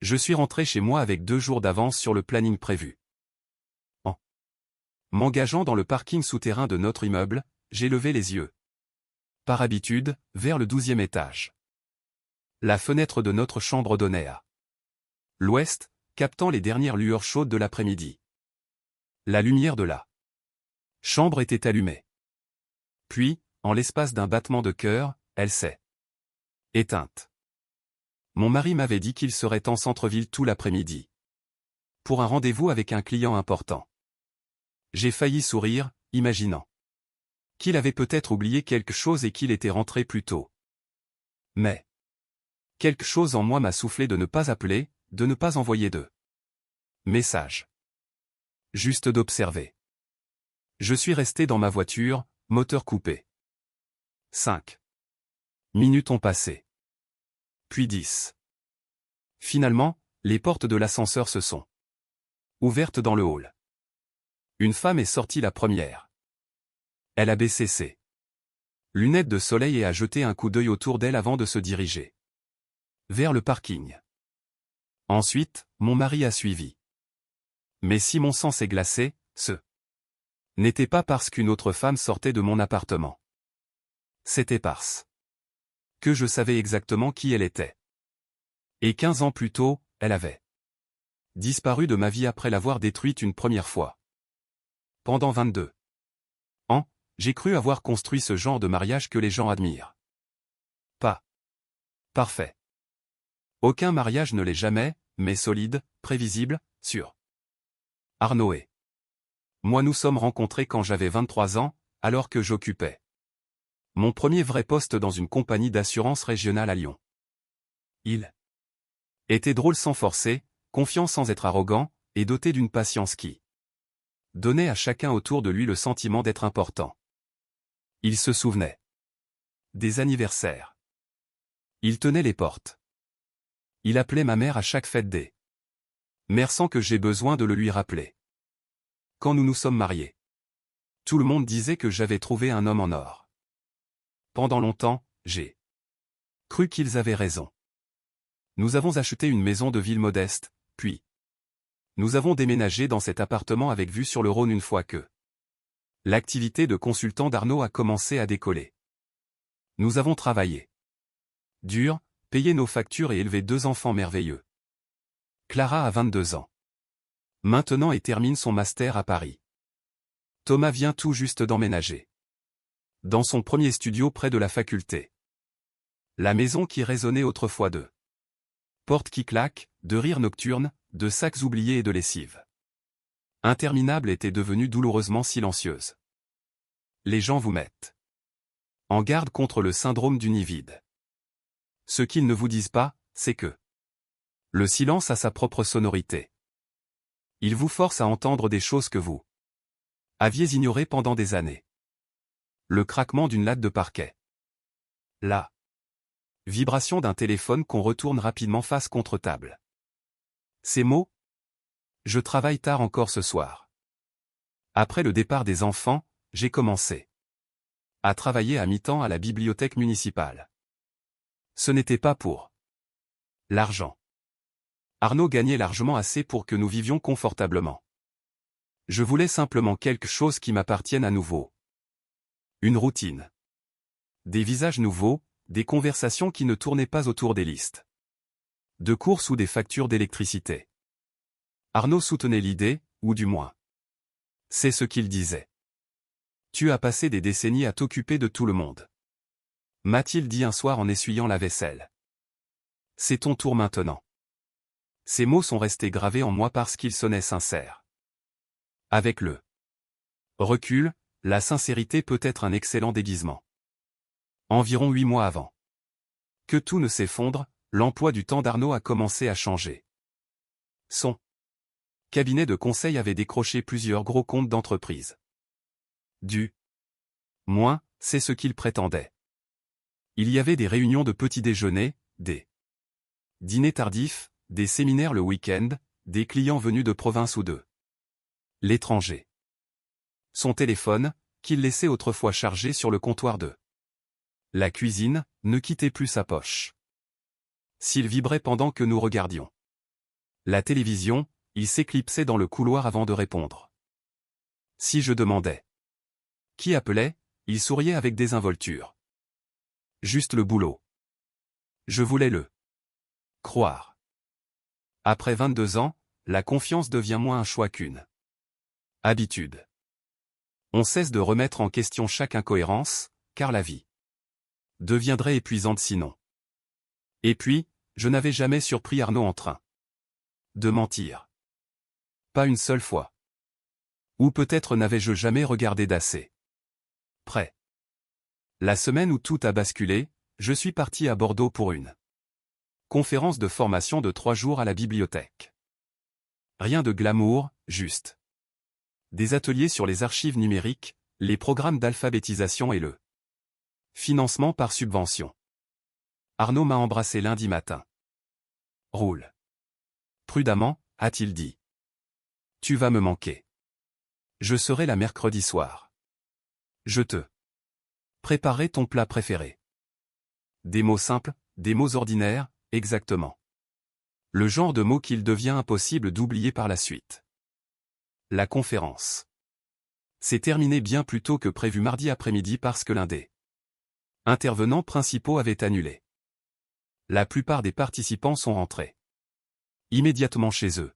Je suis rentré chez moi avec 2 jours d'avance sur le planning prévu. En m'engageant dans le parking souterrain de notre immeuble, j'ai levé les yeux. Par habitude, vers le 12e étage. La fenêtre de notre chambre donnait à l'ouest, captant les dernières lueurs chaudes de l'après-midi. La lumière de la chambre était allumée. Puis, en l'espace d'un battement de cœur, elle s'est éteinte. Mon mari m'avait dit qu'il serait en centre-ville tout l'après-midi. Pour un rendez-vous avec un client important. J'ai failli sourire, imaginant qu'il avait peut-être oublié quelque chose et qu'il était rentré plus tôt. Mais quelque chose en moi m'a soufflé de ne pas appeler, de ne pas envoyer de message. Juste d'observer. Je suis resté dans ma voiture, moteur coupé. 5 minutes ont passé. Puis 10. Finalement, les portes de l'ascenseur se sont ouvertes dans le hall. Une femme est sortie la première. Elle a baissé ses lunettes de soleil et a jeté un coup d'œil autour d'elle avant de se diriger vers le parking. Ensuite, mon mari a suivi. Mais si mon sang s'est glacé, ce n'était pas parce qu'une autre femme sortait de mon appartement. C'était parce que je savais exactement qui elle était. Et 15 ans plus tôt, elle avait disparu de ma vie après l'avoir détruite une première fois. Pendant 22 ans, j'ai cru avoir construit ce genre de mariage que les gens admirent. Pas parfait. Aucun mariage ne l'est jamais, mais solide, prévisible, sûr. Arnaud et moi nous sommes rencontrés quand j'avais 23 ans, alors que j'occupais mon premier vrai poste dans une compagnie d'assurance régionale à Lyon. Il était drôle sans forcer, confiant sans être arrogant, et doté d'une patience qui donnait à chacun autour de lui le sentiment d'être important. Il se souvenait des anniversaires. Il tenait les portes. Il appelait ma mère à chaque fête des mères sans que j'aie besoin de le lui rappeler. Quand nous nous sommes mariés, tout le monde disait que j'avais trouvé un homme en or. Pendant longtemps, j'ai cru qu'ils avaient raison. Nous avons acheté une maison de ville modeste, puis nous avons déménagé dans cet appartement avec vue sur le Rhône une fois que l'activité de consultant d'Arnaud a commencé à décoller. Nous avons travaillé dur, payé nos factures et élevé 2 enfants merveilleux. Clara a 22 ans. Maintenant et termine son master à Paris. Thomas vient tout juste d'emménager dans son premier studio près de la faculté. La maison qui résonnait autrefois de portes qui claquent, de rires nocturnes, de sacs oubliés et de lessive interminable était devenue douloureusement silencieuse. Les gens vous mettent en garde contre le syndrome du nid vide. Ce qu'ils ne vous disent pas, c'est que le silence a sa propre sonorité. Il vous force à entendre des choses que vous aviez ignorées pendant des années. Le craquement d'une latte de parquet. La vibration d'un téléphone qu'on retourne rapidement face contre table. Ces mots. Je travaille tard encore ce soir. Après le départ des enfants, j'ai commencé à travailler à mi-temps à la bibliothèque municipale. Ce n'était pas pour l'argent. Arnaud gagnait largement assez pour que nous vivions confortablement. Je voulais simplement quelque chose qui m'appartienne à nouveau. Une routine. Des visages nouveaux, des conversations qui ne tournaient pas autour des listes de courses ou des factures d'électricité. Arnaud soutenait l'idée, ou du moins. C'est ce qu'il disait. Tu as passé des décennies à t'occuper de tout le monde. M'a-t-il dit un soir en essuyant la vaisselle. C'est ton tour maintenant. Ces mots sont restés gravés en moi parce qu'ils sonnaient sincères. Avec le recul, la sincérité peut être un excellent déguisement. Environ 8 mois avant que tout ne s'effondre, l'emploi du temps d'Arnaud a commencé à changer. Son cabinet de conseil avait décroché plusieurs gros comptes d'entreprise. Du moins, c'est ce qu'il prétendait. Il y avait des réunions de petits déjeuners, des dîners tardifs, des séminaires le week-end, des clients venus de province ou de l'étranger. Son téléphone, qu'il laissait autrefois chargé sur le comptoir de la cuisine, ne quittait plus sa poche. S'il vibrait pendant que nous regardions La télévision, il s'éclipsait dans le couloir avant de répondre. Si je demandais qui appelait, il souriait avec désinvolture. Juste le boulot. Je voulais le croire. Après 22 ans, la confiance devient moins un choix qu'une habitude. On cesse de remettre en question chaque incohérence, car la vie deviendrait épuisante sinon. Et puis, je n'avais jamais surpris Arnaud en train de mentir. Pas une seule fois. Ou peut-être n'avais-je jamais regardé d'assez près. La semaine où tout a basculé, je suis parti à Bordeaux pour une conférence de formation de 3 jours à la bibliothèque. Rien de glamour, juste des ateliers sur les archives numériques, les programmes d'alphabétisation et le financement par subvention. Arnaud m'a embrassé lundi matin. Roule prudemment, a-t-il dit. Tu vas me manquer. Je serai là mercredi soir. Je te préparerai ton plat préféré. Des mots simples, des mots ordinaires, exactement. Le genre de mots qu'il devient impossible d'oublier par la suite. La conférence s'est terminée bien plus tôt que prévu mardi après-midi parce que l'un des intervenants principaux avait annulé. La plupart des participants sont rentrés immédiatement chez eux.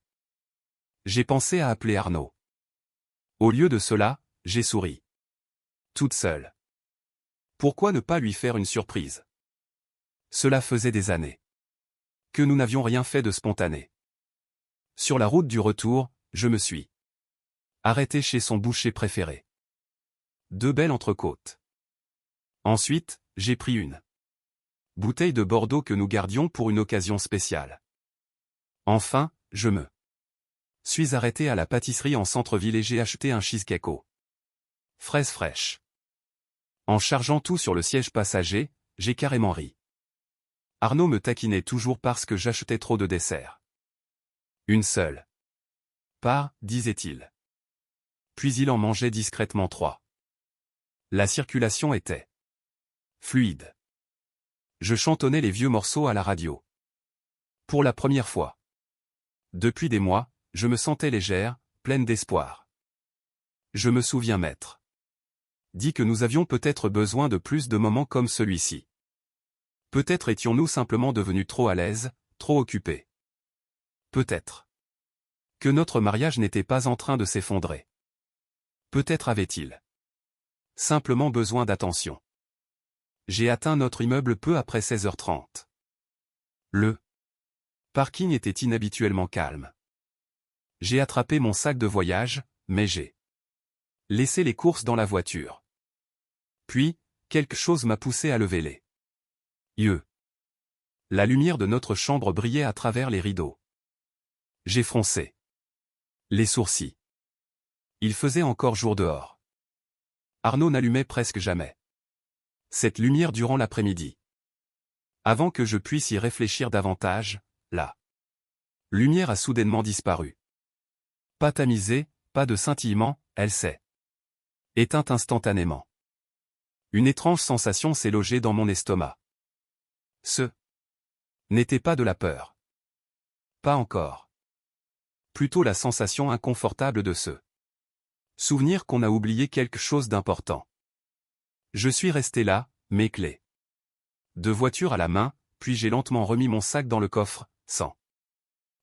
J'ai pensé à appeler Arnaud. Au lieu de cela, j'ai souri. Toute seule. Pourquoi ne pas lui faire une surprise? Cela faisait des années que nous n'avions rien fait de spontané. Sur la route du retour, je me suis arrêté chez son boucher préféré. 2 belles entrecôtes. Ensuite, j'ai pris une bouteille de Bordeaux que nous gardions pour une occasion spéciale. Enfin, je me suis arrêté à la pâtisserie en centre-ville et j'ai acheté un cheesecake aux fraises fraîches. En chargeant tout sur le siège passager, j'ai carrément ri. Arnaud me taquinait toujours parce que j'achetais trop de desserts. Une seule part, disait-il. Puis il en mangeait discrètement 3. La circulation était fluide. Je chantonnais les vieux morceaux à la radio. Pour la première fois. Depuis des mois, je me sentais légère, pleine d'espoir. Je me souviens m'être dit que nous avions peut-être besoin de plus de moments comme celui-ci. Peut-être étions-nous simplement devenus trop à l'aise, trop occupés. Peut-être que notre mariage n'était pas en train de s'effondrer. Peut-être avait-il simplement besoin d'attention. J'ai atteint notre immeuble peu après 16h30. Le parking était inhabituellement calme. J'ai attrapé mon sac de voyage, mais j'ai laissé les courses dans la voiture. Puis, quelque chose m'a poussé à lever les yeux. La lumière de notre chambre brillait à travers les rideaux. J'ai froncé les sourcils. Il faisait encore jour dehors. Arnaud n'allumait presque jamais cette lumière durant l'après-midi. Avant que je puisse y réfléchir davantage, la lumière a soudainement disparu. Pas tamisée, pas de scintillement, elle s'est éteinte instantanément. Une étrange sensation s'est logée dans mon estomac. Ce n'était pas de la peur. Pas encore. Plutôt la sensation inconfortable de se souvenir qu'on a oublié quelque chose d'important. Je suis resté là, mes clés de voiture à la main, puis j'ai lentement remis mon sac dans le coffre, sans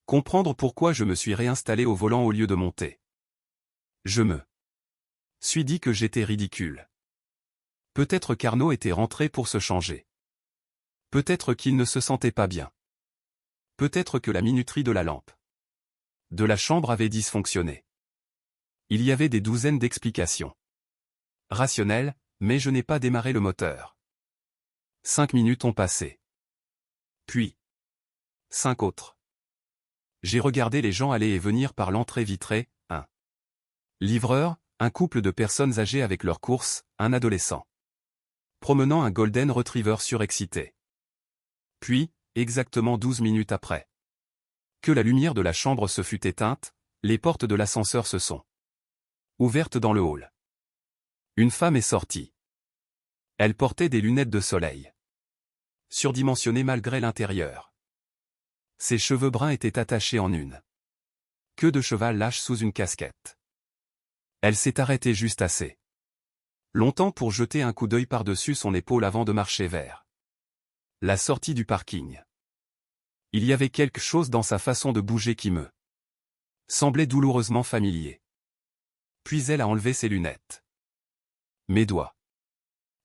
comprendre pourquoi je me suis réinstallé au volant au lieu de monter. Je me suis dit que j'étais ridicule. Peut-être qu'Arnaud était rentré pour se changer. Peut-être qu'il ne se sentait pas bien. Peut-être que la minuterie de la lampe de la chambre avait dysfonctionné. Il y avait des douzaines d'explications rationnelles, mais je n'ai pas démarré le moteur. 5 minutes ont passé. Puis 5 autres. J'ai regardé les gens aller et venir par l'entrée vitrée, un livreur, un couple de personnes âgées avec leurs courses, un adolescent promenant un golden retriever surexcité. Puis, exactement 12 minutes après que la lumière de la chambre se fut éteinte, les portes de l'ascenseur se sont ouvertes dans le hall. Une femme est sortie. Elle portait des lunettes de soleil surdimensionnées malgré l'intérieur. Ses cheveux bruns étaient attachés en une queue de cheval lâche sous une casquette. Elle s'est arrêtée juste assez longtemps pour jeter un coup d'œil par-dessus son épaule avant de marcher vers la sortie du parking. Il y avait quelque chose dans sa façon de bouger qui me semblait douloureusement familier. Puis elle a enlevé ses lunettes. Mes doigts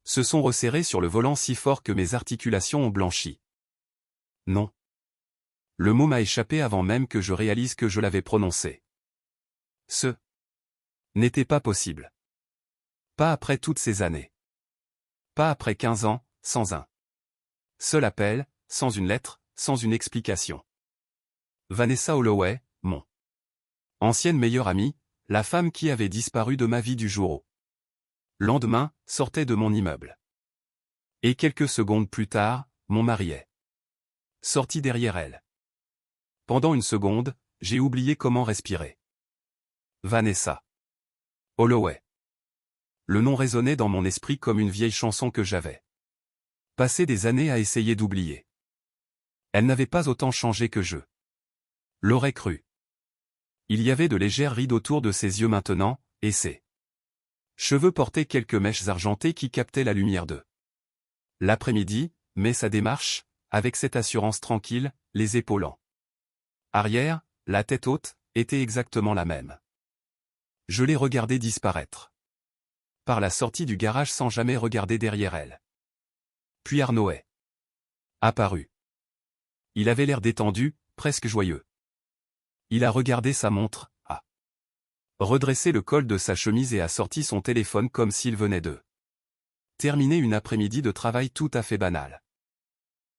se sont resserrés sur le volant si fort que mes articulations ont blanchi. Non. Le mot m'a échappé avant même que je réalise que je l'avais prononcé. Ce n'était pas possible. Pas après toutes ces années. Pas après 15 ans, sans un seul appel, sans une lettre, sans une explication. Vanessa Holloway, mon ancienne meilleure amie, la femme qui avait disparu de ma vie du jour au lendemain, sortait de mon immeuble. Et quelques secondes plus tard, mon mari est sorti derrière elle. Pendant une seconde, j'ai oublié comment respirer. Vanessa Holloway. Le nom résonnait dans mon esprit comme une vieille chanson que j'avais passé des années à essayer d'oublier. Elle n'avait pas autant changé que je l'aurais cru. Il y avait de légères rides autour de ses yeux maintenant, et ses cheveux portaient quelques mèches argentées qui captaient la lumière de l'après-midi, mais sa démarche, avec cette assurance tranquille, les épaules en arrière, la tête haute, était exactement la même. Je l'ai regardée disparaître par la sortie du garage sans jamais regarder derrière elle. Puis Arnaud est apparu. Il avait l'air détendu, presque joyeux. Il a regardé sa montre, a redressé le col de sa chemise et a sorti son téléphone comme s'il venait de terminer une après-midi de travail tout à fait banal.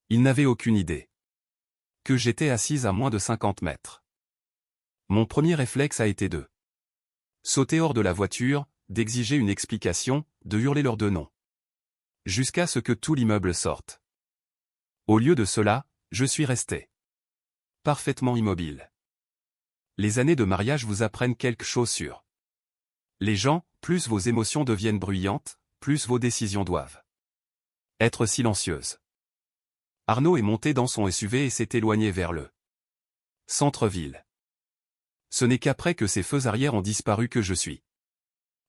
Il n'avait aucune idée que j'étais assise à moins de 50 mètres. Mon premier réflexe a été de sauter hors de la voiture, d'exiger une explication, de hurler leurs deux noms. Jusqu'à ce que tout l'immeuble sorte. Au lieu de cela, je suis resté parfaitement immobile. Les années de mariage vous apprennent quelque chose sur les gens, plus vos émotions deviennent bruyantes, plus vos décisions doivent être silencieuses. Arnaud est monté dans son SUV et s'est éloigné vers le centre-ville. Ce n'est qu'après que ses feux arrière ont disparu que je suis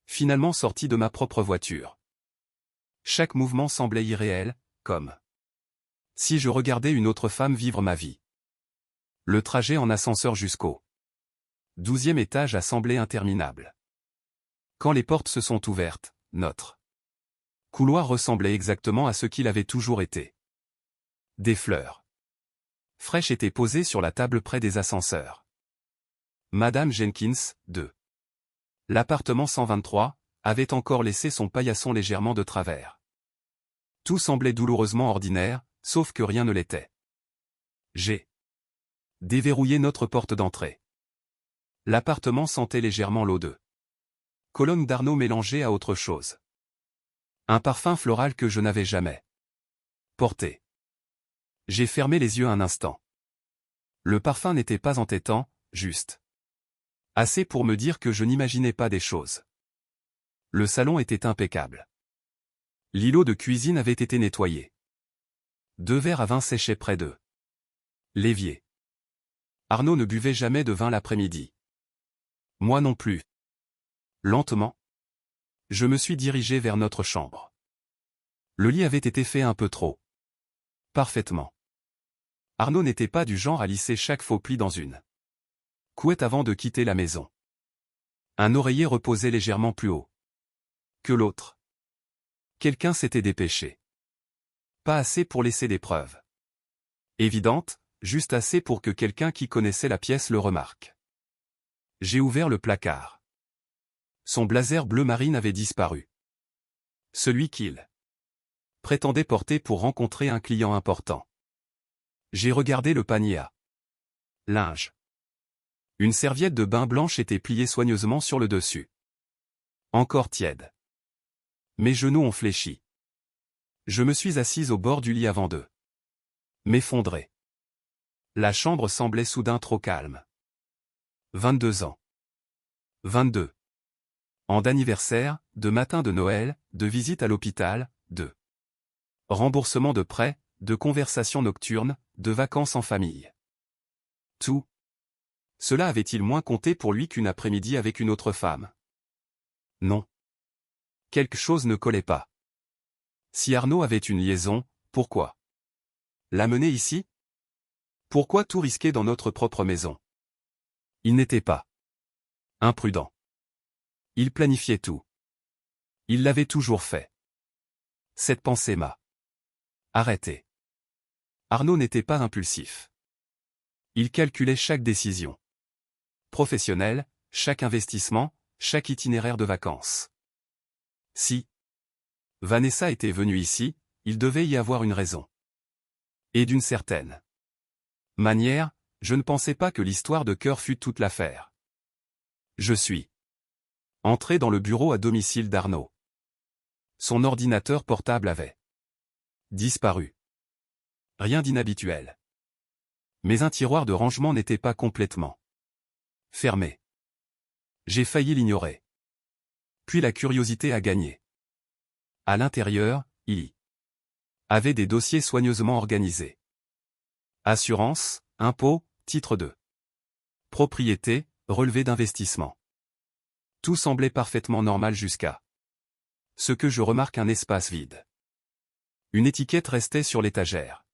finalement sorti de ma propre voiture. Chaque mouvement semblait irréel, comme si je regardais une autre femme vivre ma vie. Le trajet en ascenseur jusqu'au 12e étage a semblé interminable. Quand les portes se sont ouvertes, notre couloir ressemblait exactement à ce qu'il avait toujours été. Des fleurs fraîches étaient posées sur la table près des ascenseurs. Madame Jenkins, de l'appartement 123, avait encore laissé son paillasson légèrement de travers. Tout semblait douloureusement ordinaire, sauf que rien ne l'était. J'ai déverrouillé notre porte d'entrée. L'appartement sentait légèrement l'eau de cologne d'Arnaud mélangée à autre chose. Un parfum floral que je n'avais jamais porté. J'ai fermé les yeux un instant. Le parfum n'était pas entêtant, juste assez pour me dire que je n'imaginais pas des choses. Le salon était impeccable. L'îlot de cuisine avait été nettoyé. 2 verres à vin séchaient près de l'évier. Arnaud ne buvait jamais de vin l'après-midi. Moi non plus. Lentement, je me suis dirigé vers notre chambre. Le lit avait été fait un peu trop parfaitement. Arnaud n'était pas du genre à lisser chaque faux pli dans une couette avant de quitter la maison. Un oreiller reposait légèrement plus haut que l'autre. Quelqu'un s'était dépêché. Pas assez pour laisser des preuves évidentes, juste assez pour que quelqu'un qui connaissait la pièce le remarque. J'ai ouvert le placard. Son blazer bleu marine avait disparu. Celui qu'il prétendait porter pour rencontrer un client important. J'ai regardé le panier à linge. Une serviette de bain blanche était pliée soigneusement sur le dessus. Encore tiède. Mes genoux ont fléchi. Je me suis assise au bord du lit avant de m'effondrer. La chambre semblait soudain trop calme. 22 ans. 22. Ans d'anniversaire, de matin de Noël, de visite à l'hôpital, de remboursement de prêts, de conversations nocturnes, de vacances en famille. Tout. Cela avait-il moins compté pour lui qu'une après-midi avec une autre femme? Non. Quelque chose ne collait pas. Si Arnaud avait une liaison, pourquoi l'amener ici? Pourquoi tout risquer dans notre propre maison? Il n'était pas imprudent. Il planifiait tout. Il l'avait toujours fait. Cette pensée m'a arrêté. Arnaud n'était pas impulsif. Il calculait chaque décision professionnelle, chaque investissement, chaque itinéraire de vacances. Si Vanessa était venue ici, il devait y avoir une raison. Et d'une certaine manière, je ne pensais pas que l'histoire de cœur fût toute l'affaire. Je suis entré dans le bureau à domicile d'Arnaud. Son ordinateur portable avait disparu. Rien d'inhabituel. Mais un tiroir de rangement n'était pas complètement fermé. J'ai failli l'ignorer. Puis la curiosité a gagné. À l'intérieur, il y avait des dossiers soigneusement organisés. Assurance, impôts, titres de propriété, relevés d'investissement. Tout semblait parfaitement normal jusqu'à ce que je remarque un espace vide. Une étiquette restait sur l'étagère.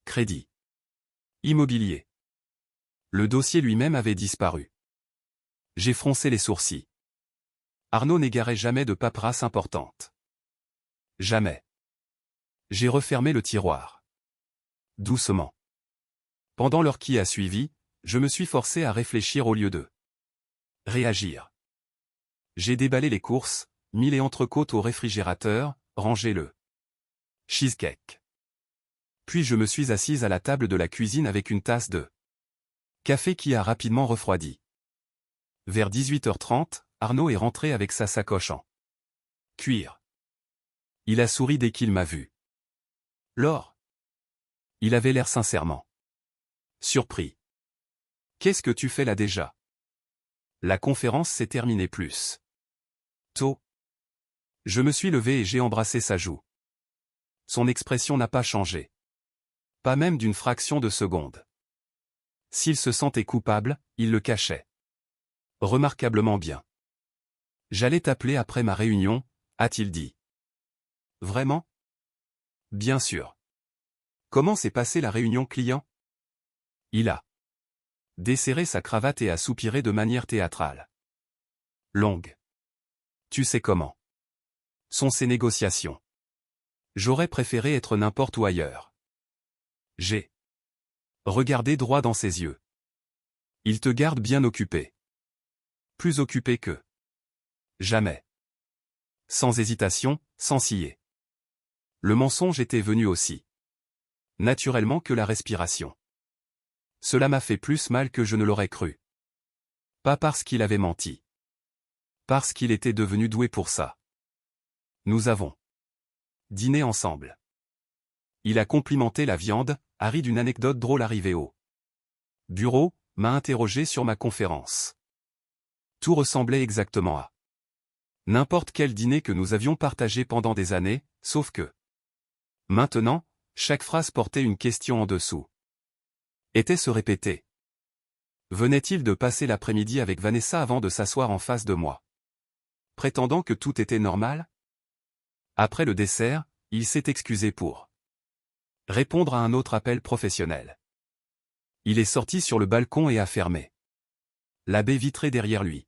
Crédit immobilier. Le dossier lui-même avait disparu. J'ai froncé les sourcils. Arnaud n'égarait jamais de paperasse importante. Jamais. J'ai refermé le tiroir. Doucement. Pendant l'heure qui a suivi, je me suis forcé à réfléchir au lieu de réagir. J'ai déballé les courses, mis les entrecôtes au réfrigérateur, rangé le cheesecake. Puis je me suis assise à la table de la cuisine avec une tasse de café qui a rapidement refroidi. Vers 18h30, Arnaud est rentré avec sa sacoche en cuir. Il a souri dès qu'il m'a vu. Laure. Il avait l'air sincèrement surpris. Qu'est-ce que tu fais là déjà? La conférence s'est terminée plus tôt. Je me suis levé et j'ai embrassé sa joue. Son expression n'a pas changé. Pas même d'une fraction de seconde. S'il se sentait coupable, il le cachait remarquablement bien. J'allais t'appeler après ma réunion, a-t-il dit. Vraiment? Bien sûr. Comment s'est passée la réunion client? Il a desserré sa cravate et a soupiré de manière théâtrale. Longue. Tu sais comment sont ces négociations. J'aurais préféré être n'importe où ailleurs. J'ai regardé droit dans ses yeux. Il te garde bien occupé. Plus occupé que jamais. Sans hésitation, sans ciller. Le mensonge était venu aussi naturellement que la respiration. Cela m'a fait plus mal que je ne l'aurais cru. Pas parce qu'il avait menti. Parce qu'il était devenu doué pour ça. Nous avons dîné ensemble. Il a complimenté la viande, a ri d'une anecdote drôle arrivée au bureau, m'a interrogé sur ma conférence. Tout ressemblait exactement à n'importe quel dîner que nous avions partagé pendant des années, sauf que maintenant, chaque phrase portait une question en dessous. Était-ce répété? Venait-il de passer l'après-midi avec Vanessa avant de s'asseoir en face de moi? Prétendant que tout était normal? Après le dessert, il s'est excusé pour répondre à un autre appel professionnel. Il est sorti sur le balcon et a fermé la baie vitrée derrière lui.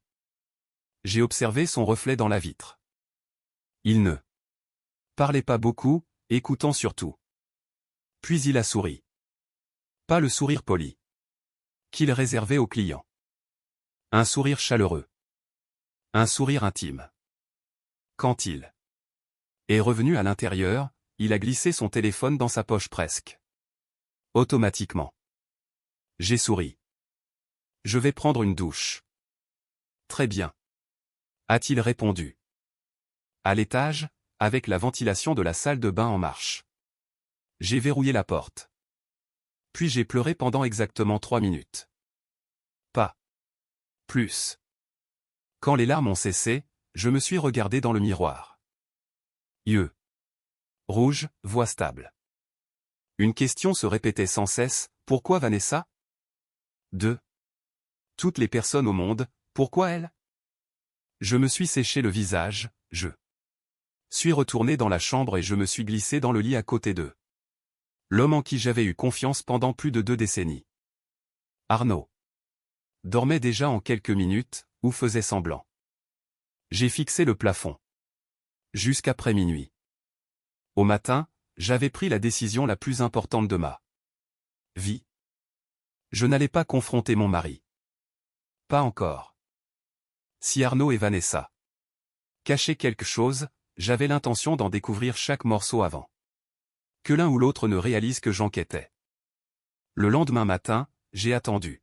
J'ai observé son reflet dans la vitre. Il ne parlait pas beaucoup, écoutant surtout. Puis il a souri. Pas le sourire poli qu'il réservait aux clients. Un sourire chaleureux. Un sourire intime. Quand il est revenu à l'intérieur, il a glissé son téléphone dans sa poche presque automatiquement. J'ai souri. Je vais prendre une douche. Très bien. A-t-il répondu. À l'étage, avec la ventilation de la salle de bain en marche. J'ai verrouillé la porte. Puis j'ai pleuré pendant exactement 3 minutes. Pas plus. Quand les larmes ont cessé, je me suis regardé dans le miroir. Yeux rouges, voix stable. Une question se répétait sans cesse, pourquoi Vanessa? 2. Toutes les personnes au monde, pourquoi elle? Je me suis séché le visage, je suis retourné dans la chambre et je me suis glissé dans le lit à côté d'eux. L'homme en qui j'avais eu confiance pendant plus de 2 décennies. Arnaud dormait déjà en quelques minutes, ou faisait semblant. J'ai fixé le plafond. Jusqu'après minuit. Au matin, j'avais pris la décision la plus importante de ma vie. Je n'allais pas confronter mon mari. Pas encore. Si Arnaud et Vanessa cachaient quelque chose, j'avais l'intention d'en découvrir chaque morceau avant que l'un ou l'autre ne réalise que j'enquêtais. Le lendemain matin, j'ai attendu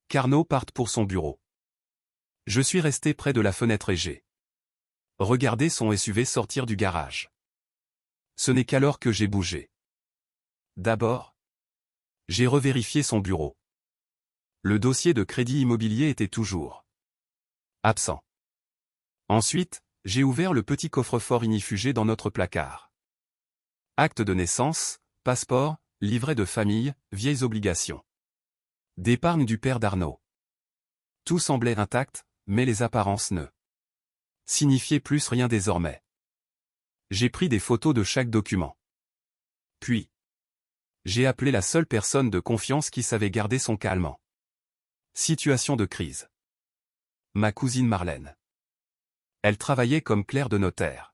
qu'Arnaud parte pour son bureau. Je suis resté près de la fenêtre et j'ai regardé son SUV sortir du garage. Ce n'est qu'alors que j'ai bougé. D'abord, j'ai revérifié son bureau. Le dossier de crédit immobilier était toujours absent. Ensuite, j'ai ouvert le petit coffre-fort ignifugé dans notre placard. Acte de naissance, passeport, livret de famille, vieilles obligations. D'épargne du père d'Arnaud. Tout semblait intact, mais les apparences ne signifiaient plus rien désormais. J'ai pris des photos de chaque document. Puis, j'ai appelé la seule personne de confiance qui savait garder son calme. Situation de crise. Ma cousine Marlène. Elle travaillait comme clerc de notaire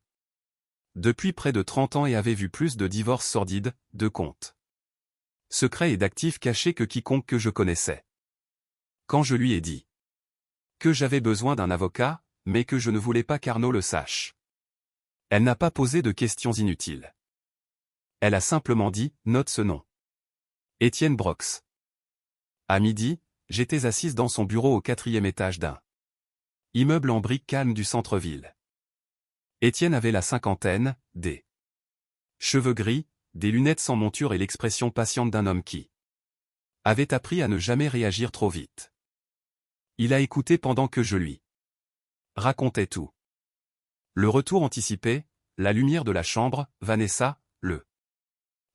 depuis près de 30 ans et avait vu plus de divorces sordides, de comptes secrets et d'actifs cachés que quiconque que je connaissais. Quand je lui ai dit que j'avais besoin d'un avocat, mais que je ne voulais pas qu'Arnaud le sache, elle n'a pas posé de questions inutiles. Elle a simplement dit « Note ce nom. Étienne Brox ». À midi, j'étais assise dans son bureau au 4e étage d'un immeuble en briques calme du centre-ville. Étienne avait la cinquantaine, des cheveux gris, des lunettes sans monture et l'expression patiente d'un homme qui avait appris à ne jamais réagir trop vite. Il a écouté pendant que je lui racontais tout. Le retour anticipé, la lumière de la chambre, Vanessa, le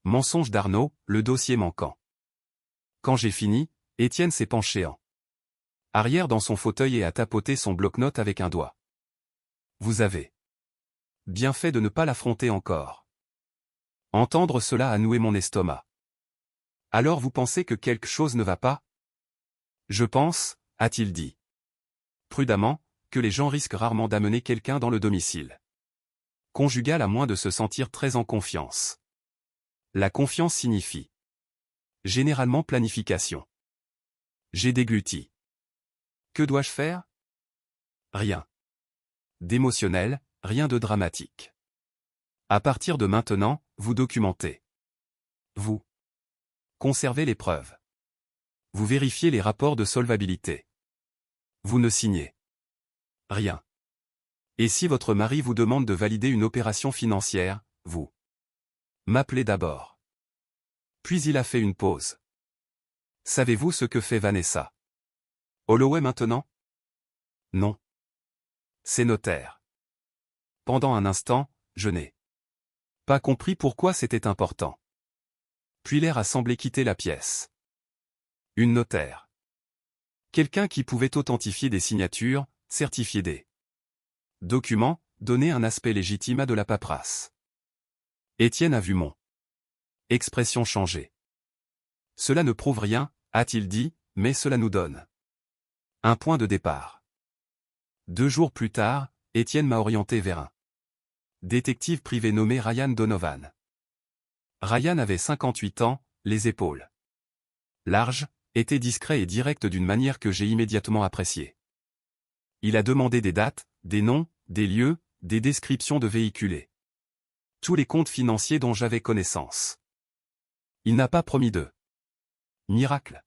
mensonge d'Arnaud, le dossier manquant. Quand j'ai fini, Étienne s'est penché en arrière dans son fauteuil et a tapoté son bloc-notes avec un doigt. Vous avez bien fait de ne pas l'affronter encore. Entendre cela a noué mon estomac. Alors vous pensez que quelque chose ne va pas? Je pense, a-t-il dit prudemment, que les gens risquent rarement d'amener quelqu'un dans le domicile conjugal à moins de se sentir très en confiance. La confiance signifie généralement planification. J'ai dégluti. Que dois-je faire? Rien d'émotionnel, rien de dramatique. À partir de maintenant, vous documentez. Vous conservez les preuves. Vous vérifiez les rapports de solvabilité. Vous ne signez rien. Et si votre mari vous demande de valider une opération financière, vous m'appelez d'abord. Puis il a fait une pause. Savez-vous ce que fait Vanessa Holloway maintenant? Non. C'est notaire. Pendant un instant, je n'ai pas compris pourquoi c'était important. Puis l'air a semblé quitter la pièce. Une notaire. Quelqu'un qui pouvait authentifier des signatures, certifier des documents, donner un aspect légitime à de la paperasse. Étienne a vu mon expression changer. Cela ne prouve rien, a-t-il dit, mais cela nous donne un point de départ. 2 jours plus tard, Étienne m'a orienté vers un détective privé nommé Ryan Donovan. Ryan avait 58 ans, les épaules larges, était discret et direct d'une manière que j'ai immédiatement appréciée. Il a demandé des dates, des noms, des lieux, des descriptions de véhiculés. Tous les comptes financiers dont j'avais connaissance. Il n'a pas promis de miracle.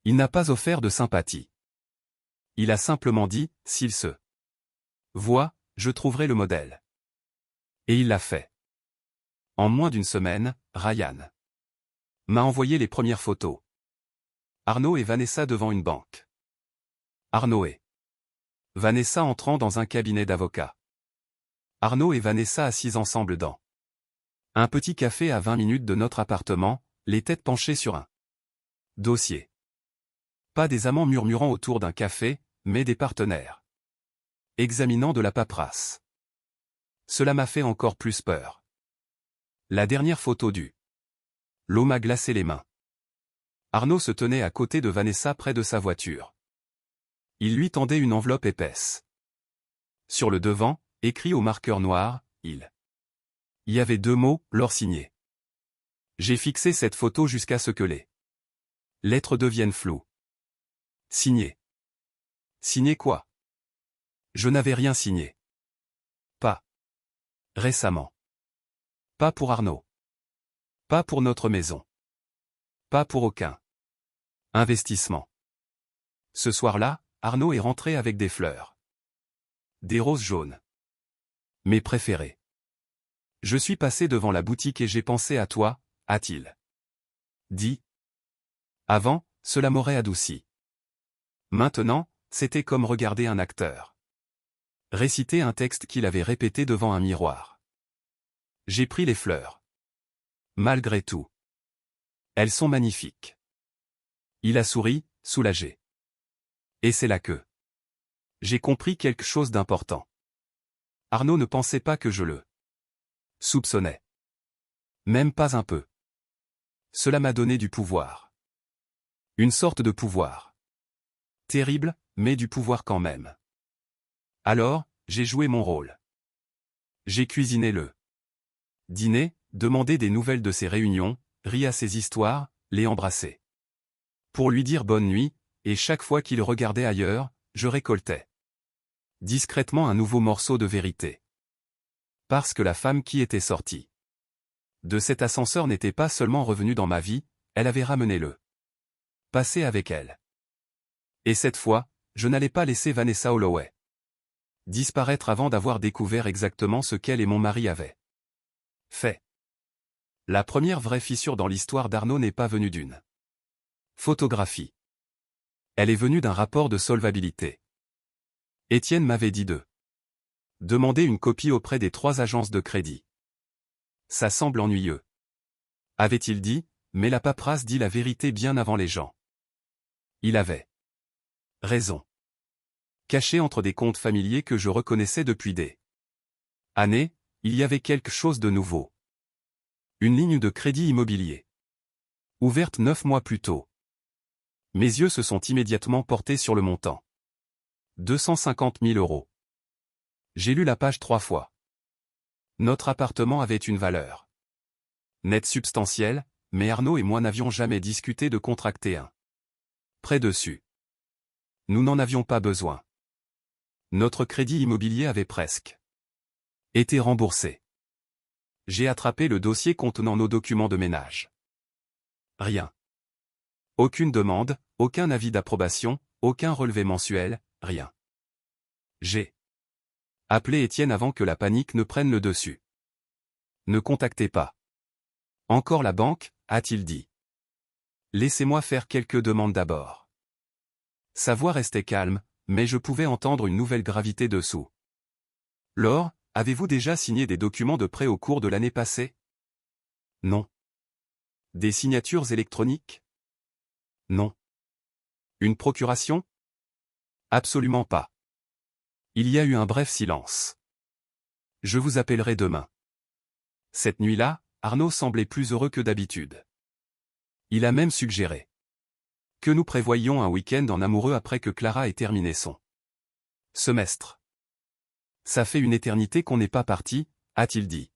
Il n'a pas offert de sympathie. Il a simplement dit, s'il se voit, je trouverai le modèle. Et il l'a fait. En moins d'une semaine, Ryan m'a envoyé les premières photos. Arnaud et Vanessa devant une banque. Arnaud et Vanessa entrant dans un cabinet d'avocats. Arnaud et Vanessa assis ensemble dans un petit café à 20 minutes de notre appartement, les têtes penchées sur un dossier. Pas des amants murmurant autour d'un café, mais des partenaires. Examinant de la paperasse. Cela m'a fait encore plus peur. La dernière photo du. L'eau m'a glacé les mains. Arnaud se tenait à côté de Vanessa près de sa voiture. Il lui tendait une enveloppe épaisse. Sur le devant, écrit au marqueur noir, il y avait 2 mots, Laure signés. J'ai fixé cette photo jusqu'à ce que les lettres deviennent floues. Signé. Signé quoi? Je n'avais rien signé. Pas. Récemment. Pas pour Arnaud. Pas pour notre maison. Pas pour aucun investissement. Ce soir-là, Arnaud est rentré avec des fleurs. Des roses jaunes. Mes préférées. Je suis passé devant la boutique et j'ai pensé à toi, a-t-il dit. Avant, cela m'aurait adouci. Maintenant, c'était comme regarder un acteur réciter un texte qu'il avait répété devant un miroir. J'ai pris les fleurs. Malgré tout. Elles sont magnifiques. Il a souri, soulagé. Et c'est là que j'ai compris quelque chose d'important. Arnaud ne pensait pas que je le soupçonnais. Même pas un peu. Cela m'a donné du pouvoir. Une sorte de pouvoir. Terrible, mais du pouvoir quand même. Alors, j'ai joué mon rôle. J'ai cuisiné le dîner, demandé des nouvelles de ses réunions, ri à ses histoires, les embrassé. Pour lui dire bonne nuit, et chaque fois qu'il regardait ailleurs, je récoltais discrètement un nouveau morceau de vérité. Parce que la femme qui était sortie de cet ascenseur n'était pas seulement revenue dans ma vie, elle avait ramené le passé avec elle. Et cette fois, je n'allais pas laisser Vanessa Holloway disparaître avant d'avoir découvert exactement ce qu'elle et mon mari avaient fait. La première vraie fissure dans l'histoire d'Arnaud n'est pas venue d'une photographie. Elle est venue d'un rapport de solvabilité. Étienne m'avait dit de demander une copie auprès des 3 agences de crédit. Ça semble ennuyeux, avait-il dit, mais la paperasse dit la vérité bien avant les gens. Il avait raison. Caché entre des comptes familiers que je reconnaissais depuis des années, il y avait quelque chose de nouveau. Une ligne de crédit immobilier. Ouverte 9 mois plus tôt. Mes yeux se sont immédiatement portés sur le montant. 250 000 €. J'ai lu la page 3 fois. Notre appartement avait une valeur nette substantielle, mais Arnaud et moi n'avions jamais discuté de contracter un prêt dessus. Nous n'en avions pas besoin. Notre crédit immobilier avait presque été remboursé. J'ai attrapé le dossier contenant nos documents de ménage. Rien. Aucune demande, aucun avis d'approbation, aucun relevé mensuel, rien. J'ai appelé Étienne avant que la panique ne prenne le dessus. Ne contactez pas encore la banque, a-t-il dit. Laissez-moi faire quelques demandes d'abord. Sa voix restait calme, mais je pouvais entendre une nouvelle gravité dessous. Laure, avez-vous déjà signé des documents de prêt au cours de l'année passée? Non. Des signatures électroniques? Non. Une procuration? Absolument pas. Il y a eu un bref silence. Je vous appellerai demain. Cette nuit-là, Arnaud semblait plus heureux que d'habitude. Il a même suggéré que nous prévoyions un week-end en amoureux après que Clara ait terminé son semestre. Ça fait une éternité qu'on n'est pas parti, a-t-il dit.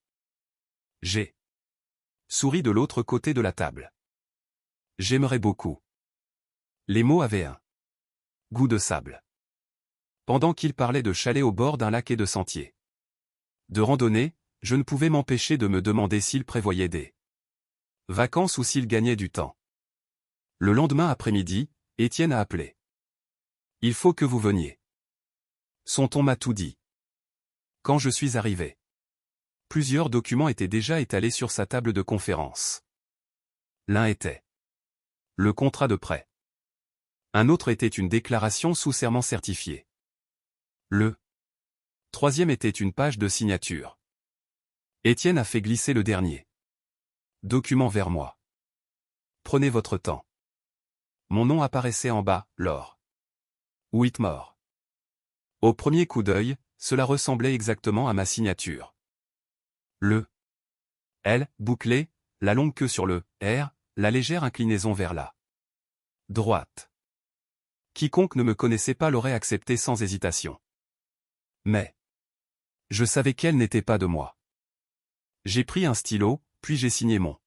J'ai souri de l'autre côté de la table. J'aimerais beaucoup. Les mots avaient un goût de sable. Pendant qu'il parlait de chalets au bord d'un lac et de sentiers de randonnée, je ne pouvais m'empêcher de me demander s'il prévoyait des vacances ou s'il gagnait du temps. Le lendemain après-midi, Étienne a appelé. Il faut que vous veniez. Son ton m'a tout dit. Quand je suis arrivé, plusieurs documents étaient déjà étalés sur sa table de conférence. L'un était le contrat de prêt. Un autre était une déclaration sous serment certifiée. Le troisième était une page de signature. Étienne a fait glisser le dernier document vers moi. Prenez votre temps. mon nom apparaissait en bas, Laure Whitmore. Au premier coup d'œil, cela ressemblait exactement à ma signature. Le L, bouclé, la longue queue sur le R, la légère inclinaison vers la droite. Quiconque ne me connaissait pas l'aurait accepté sans hésitation. Mais je savais qu'elle n'était pas de moi. J'ai pris un stylo, puis j'ai signé mon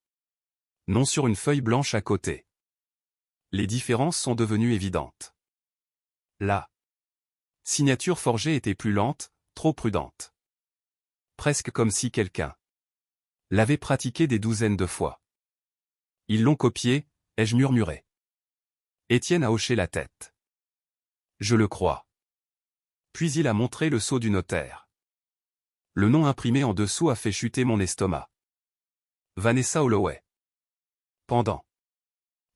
nom sur une feuille blanche à côté. Les différences sont devenues évidentes. La signature forgée était plus lente, trop prudente. Presque comme si quelqu'un l'avait pratiquée des douzaines de fois. Ils l'ont copié, ai-je murmuré. Étienne a hoché la tête. Je le crois. Puis il a montré le sceau du notaire. Le nom imprimé en dessous a fait chuter mon estomac. Vanessa Holloway. Pendant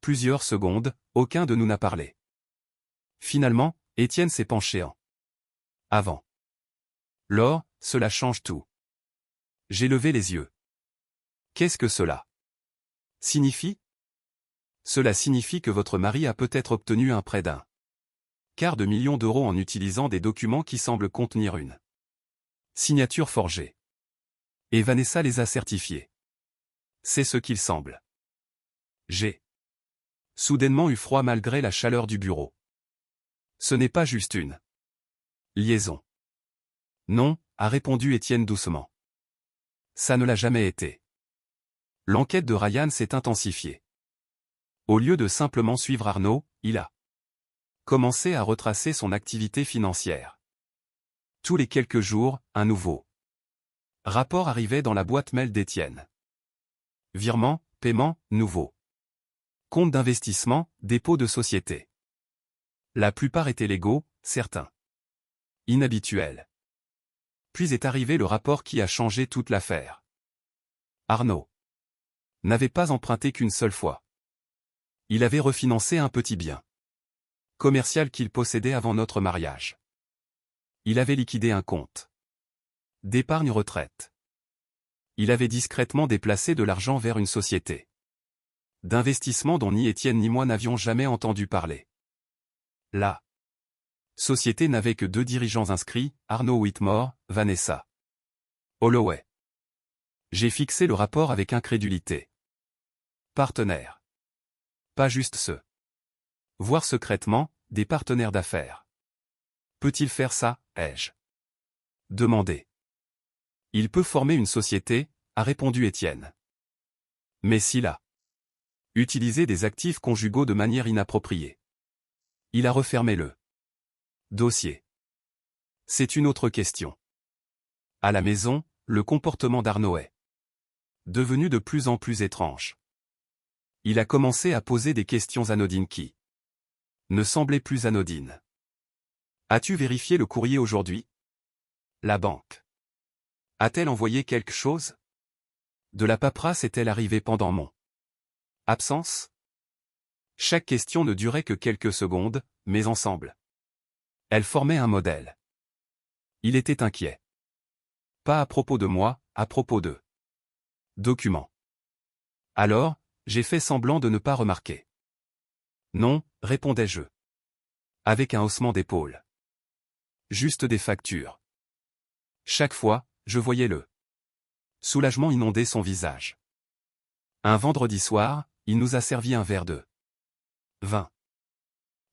plusieurs secondes, aucun de nous n'a parlé. Finalement, Étienne s'est penché en avant. Laure, cela change tout. J'ai levé les yeux. Qu'est-ce que cela signifie? Cela signifie que votre mari a peut-être obtenu un prêt d'1,25 million d'euros en utilisant des documents qui semblent contenir une signature forgée. Et Vanessa les a certifiés. C'est ce qu'il semble. J'ai soudainement eu froid malgré la chaleur du bureau. Ce n'est pas juste une liaison. Non, a répondu Étienne doucement. Ça ne l'a jamais été. L'enquête de Ryan s'est intensifiée. Au lieu de simplement suivre Arnaud, il a commencé à retracer son activité financière. Tous les quelques jours, un nouveau rapport arrivait dans la boîte mail d'Étienne. Virement, paiement, nouveau. Compte d'investissement, dépôt de société. La plupart étaient légaux, certains inhabituels. Puis est arrivé le rapport qui a changé toute l'affaire. Arnaud n'avait pas emprunté qu'une seule fois. Il avait refinancé un petit bien commercial qu'il possédait avant notre mariage. Il avait liquidé un compte d'épargne retraite. Il avait discrètement déplacé de l'argent vers une société d'investissement dont ni Étienne ni moi n'avions jamais entendu parler. La société n'avait que 2 dirigeants inscrits, Arnaud Whitmore, Vanessa Holloway. J'ai fixé le rapport avec incrédulité. Partenaires. Pas juste ceux. Voir secrètement, des partenaires d'affaires. Peut-il faire ça, ai-je demandé. Il peut former une société, a répondu Étienne. Mais s'il a utilisé des actifs conjugaux de manière inappropriée. Il a refermé le dossier. C'est une autre question. À la maison, le comportement d'Arnaud est devenu de plus en plus étrange. Il a commencé à poser des questions anodines qui ne semblaient plus anodines. As-tu vérifié le courrier aujourd'hui? La banque a-t-elle envoyé quelque chose? De la paperasse est-elle arrivée pendant mon absence? Chaque question ne durait que quelques secondes, mais ensemble, elles formaient un modèle. Il était inquiet. Pas à propos de moi, à propos de documents. Alors, j'ai fait semblant de ne pas remarquer. Non, répondais-je. Avec un haussement d'épaule. Juste des factures. Chaque fois, je voyais le soulagement inonder son visage. Un vendredi soir, il nous a servi un verre de vin.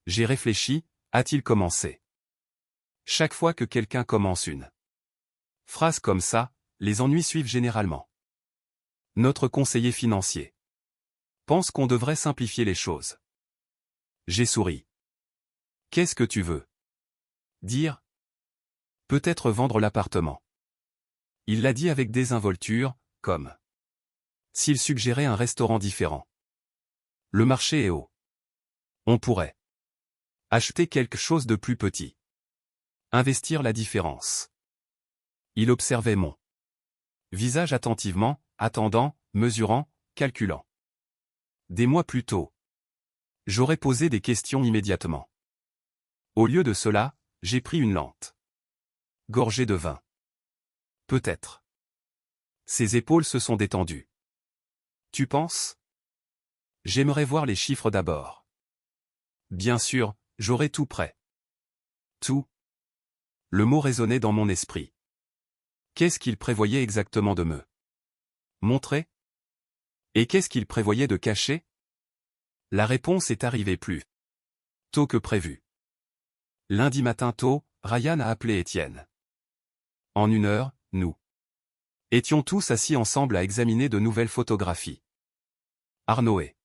J'ai réfléchi, a-t-il commencé? Chaque fois que quelqu'un commence une phrase comme ça, les ennuis suivent généralement. Notre conseiller financier pense qu'on devrait simplifier les choses. J'ai souri. Qu'est-ce que tu veux dire? Peut-être vendre l'appartement. Il l'a dit avec désinvolture, comme s'il suggérait un restaurant différent. Le marché est haut. On pourrait acheter quelque chose de plus petit. Investir la différence. Il observait mon visage attentivement, attendant, mesurant, calculant. Des mois plus tôt, j'aurais posé des questions immédiatement. Au lieu de cela, j'ai pris une lente gorgée de vin. Peut-être. Ses épaules se sont détendues. Tu penses? J'aimerais voir les chiffres d'abord. Bien sûr, j'aurai tout prêt. Tout. Le mot résonnait dans mon esprit. Qu'est-ce qu'il prévoyait exactement de me montrer? Et qu'est-ce qu'il prévoyait de cacher? La réponse est arrivée plus tôt que prévu. Lundi matin tôt, Ryan a appelé Étienne. En 1 heure, nous étions tous assis ensemble à examiner de nouvelles photographies. Arnaud et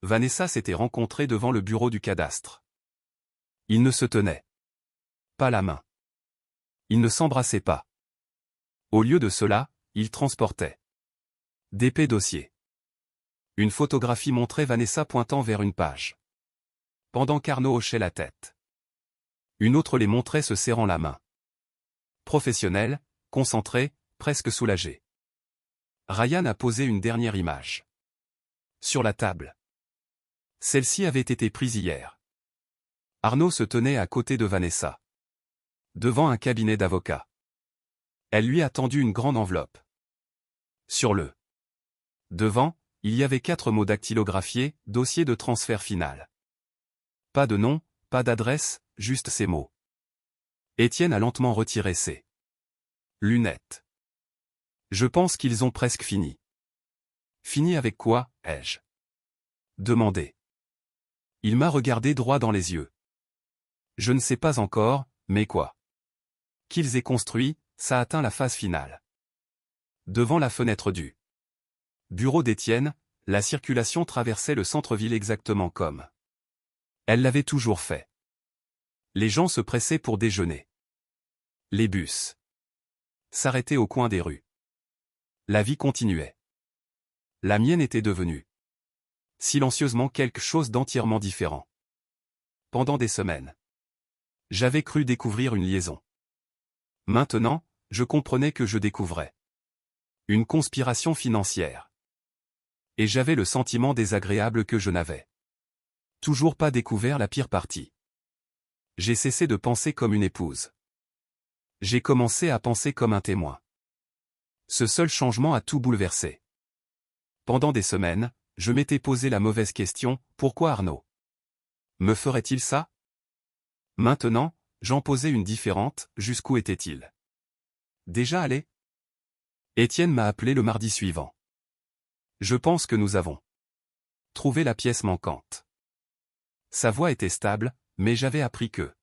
Vanessa s'étaient rencontrés devant le bureau du cadastre. Ils ne se tenaient pas la main. Ils ne s'embrassaient pas. Au lieu de cela, ils transportaient d'épais dossiers. Une photographie montrait Vanessa pointant vers une page, pendant qu'Arnaud hochait la tête. Une autre les montrait se serrant la main. Professionnel, concentré, presque soulagé. Ryan a posé une dernière image sur la table. Celle-ci avait été prise hier. Arnaud se tenait à côté de Vanessa, devant un cabinet d'avocats. Elle lui a tendu une grande enveloppe. Sur le devant, il y avait 4 mots dactylographiés, dossier de transfert final. Pas de nom, pas d'adresse, juste ces mots. Étienne a lentement retiré ses lunettes. Je pense qu'ils ont presque fini. Fini avec quoi, ai-je demandé. Il m'a regardé droit dans les yeux. Je ne sais pas encore, mais quoi qu'ils aient construit, ça atteint la phase finale. Devant la fenêtre du bureau d'Étienne, la circulation traversait le centre-ville exactement comme elle l'avait toujours fait. Les gens se pressaient pour déjeuner. Les bus s'arrêtaient au coin des rues. La vie continuait. La mienne était devenue silencieusement quelque chose d'entièrement différent. Pendant des semaines, j'avais cru découvrir une liaison. Maintenant, je comprenais que je découvrais une conspiration financière. Et j'avais le sentiment désagréable que je n'avais toujours pas découvert la pire partie. J'ai cessé de penser comme une épouse. J'ai commencé à penser comme un témoin. Ce seul changement a tout bouleversé. Pendant des semaines, je m'étais posé la mauvaise question, pourquoi Arnaud me ferait-il ça? Maintenant, j'en posais une différente, jusqu'où était-il déjà allé? Étienne m'a appelé le mardi suivant. Je pense que nous avons trouvé la pièce manquante. Sa voix était stable, mais j'avais appris que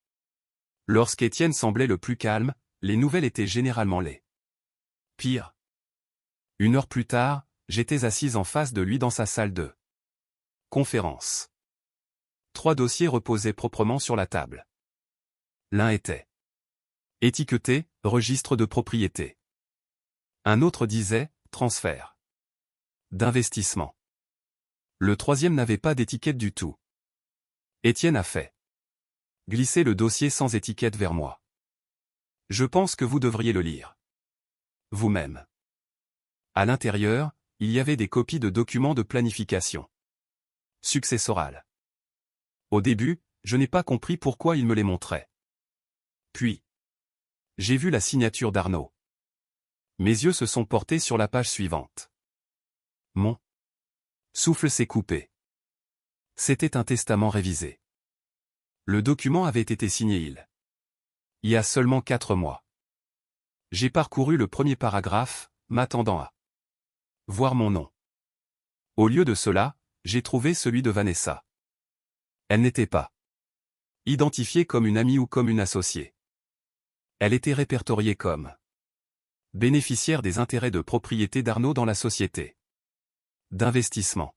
lorsqu'Étienne semblait le plus calme, les nouvelles étaient généralement les pires. 1 heure plus tard, j'étais assise en face de lui dans sa salle de conférence. 3 dossiers reposaient proprement sur la table. L'un était étiqueté, registre de propriété. Un autre disait, transfert d'investissement. Le troisième n'avait pas d'étiquette du tout. Étienne a fait glisser le dossier sans étiquette vers moi. Je pense que vous devriez le lire vous-même. À l'intérieur, il y avait des copies de documents de planification successorale. Au début, je n'ai pas compris pourquoi il me les montrait. Puis, j'ai vu la signature d'Arnaud. Mes yeux se sont portés sur la page suivante. Mon souffle s'est coupé. C'était un testament révisé. Le document avait été signé il y a seulement 4 mois. J'ai parcouru le premier paragraphe, m'attendant à voir mon nom. Au lieu de cela, j'ai trouvé celui de Vanessa. Elle n'était pas identifiée comme une amie ou comme une associée. Elle était répertoriée comme bénéficiaire des intérêts de propriété d'Arnaud dans la société d'investissement.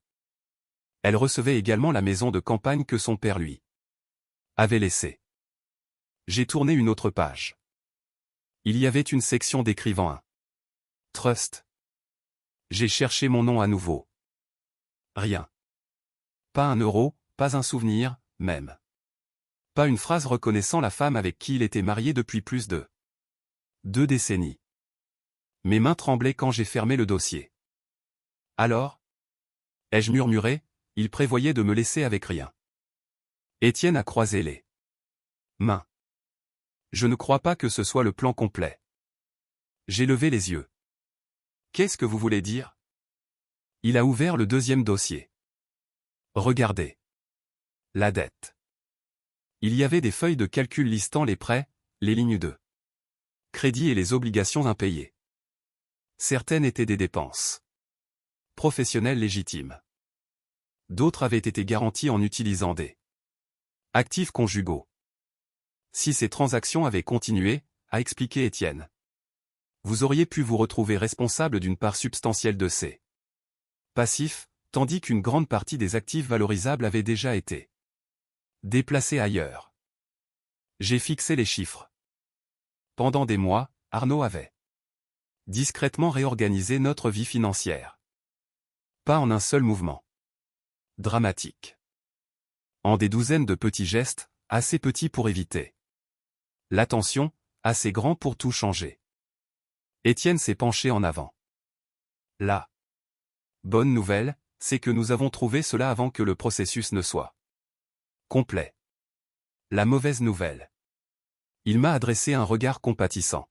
Elle recevait également la maison de campagne que son père lui avait laissée. J'ai tourné une autre page. Il y avait une section décrivant un trust. J'ai cherché mon nom à nouveau. Rien. Pas 1 euro, pas un souvenir, même. Pas une phrase reconnaissant la femme avec qui il était marié depuis plus de 2 décennies. Mes mains tremblaient quand j'ai fermé le dossier. Alors? Ai-je murmuré, il prévoyait de me laisser avec rien. Étienne a croisé les mains. Je ne crois pas que ce soit le plan complet. J'ai levé les yeux. Qu'est-ce que vous voulez dire? Il a ouvert le 2e dossier. Regardez. La dette. Il y avait des feuilles de calcul listant les prêts, les lignes de crédit et les obligations impayées. Certaines étaient des dépenses professionnelles légitimes. D'autres avaient été garanties en utilisant des actifs conjugaux. Si ces transactions avaient continué, a expliqué Étienne, vous auriez pu vous retrouver responsable d'une part substantielle de ces passifs, tandis qu'une grande partie des actifs valorisables avait déjà été déplacés ailleurs. J'ai fixé les chiffres. Pendant des mois, Arnaud avait discrètement réorganisé notre vie financière. Pas en un seul mouvement dramatique. En des douzaines de petits gestes, assez petits pour éviter l'attention, assez grands pour tout changer. Étienne s'est penché en avant. La bonne nouvelle, c'est que nous avons trouvé cela avant que le processus ne soit complet. La mauvaise nouvelle. Il m'a adressé un regard compatissant.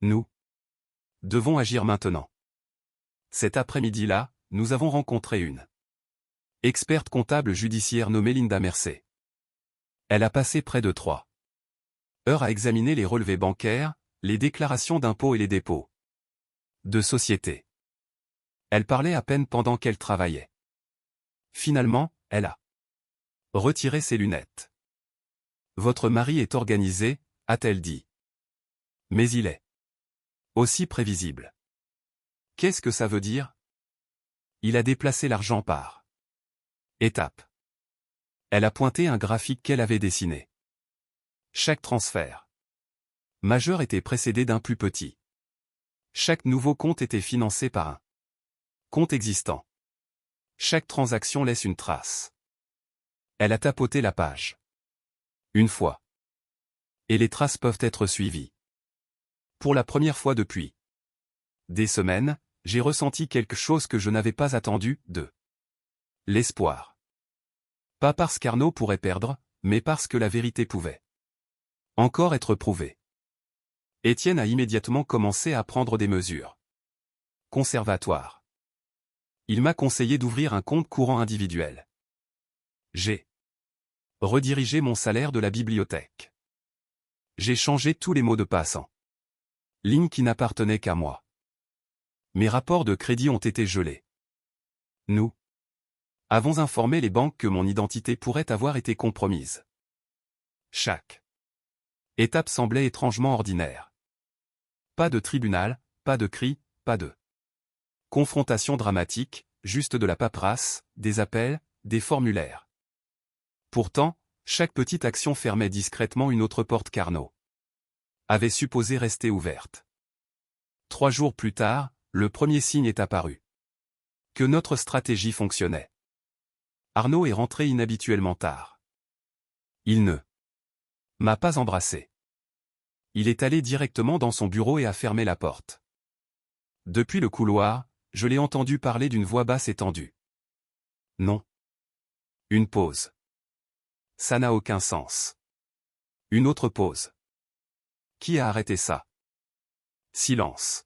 Nous devons agir maintenant. Cet après-midi-là, nous avons rencontré une experte comptable judiciaire nommée Linda Mercé. Elle a passé près de 3 heures à examiner les relevés bancaires, les déclarations d'impôts et les dépôts de société. Elle parlait à peine pendant qu'elle travaillait. Finalement, elle a retiré ses lunettes. Votre mari est organisé, a-t-elle dit. Mais il est aussi prévisible. Qu'est-ce que ça veut dire? Il a déplacé l'argent par étapes. Elle a pointé un graphique qu'elle avait dessiné. Chaque transfert majeur était précédé d'un plus petit. Chaque nouveau compte était financé par un compte existant. Chaque transaction laisse une trace. Elle a tapoté la page une fois. Et les traces peuvent être suivies. Pour la première fois depuis des semaines, j'ai ressenti quelque chose que je n'avais pas attendu, de l'espoir. Pas parce qu'Arnaud pourrait perdre, mais parce que la vérité pouvait encore être prouvée. Étienne a immédiatement commencé à prendre des mesures conservatoires. Il m'a conseillé d'ouvrir un compte courant individuel. J'ai redirigé mon salaire de la bibliothèque. J'ai changé tous les mots de passe en ligne qui n'appartenaient qu'à moi. Mes rapports de crédit ont été gelés. Nous avons informé les banques que mon identité pourrait avoir été compromise. Chaque étape semblait étrangement ordinaire. Pas de tribunal, pas de cris, pas de confrontation dramatique, juste de la paperasse, des appels, des formulaires. Pourtant, chaque petite action fermait discrètement une autre porte qu'Arnaud avait supposé rester ouverte. 3 jours plus tard, le premier signe est apparu. Que notre stratégie fonctionnait. Arnaud est rentré inhabituellement tard. Il ne m'a pas embrassé. Il est allé directement dans son bureau et a fermé la porte. Depuis le couloir, je l'ai entendu parler d'une voix basse et tendue. Non. Une pause. Ça n'a aucun sens. Une autre pause. Qui a arrêté ça? Silence.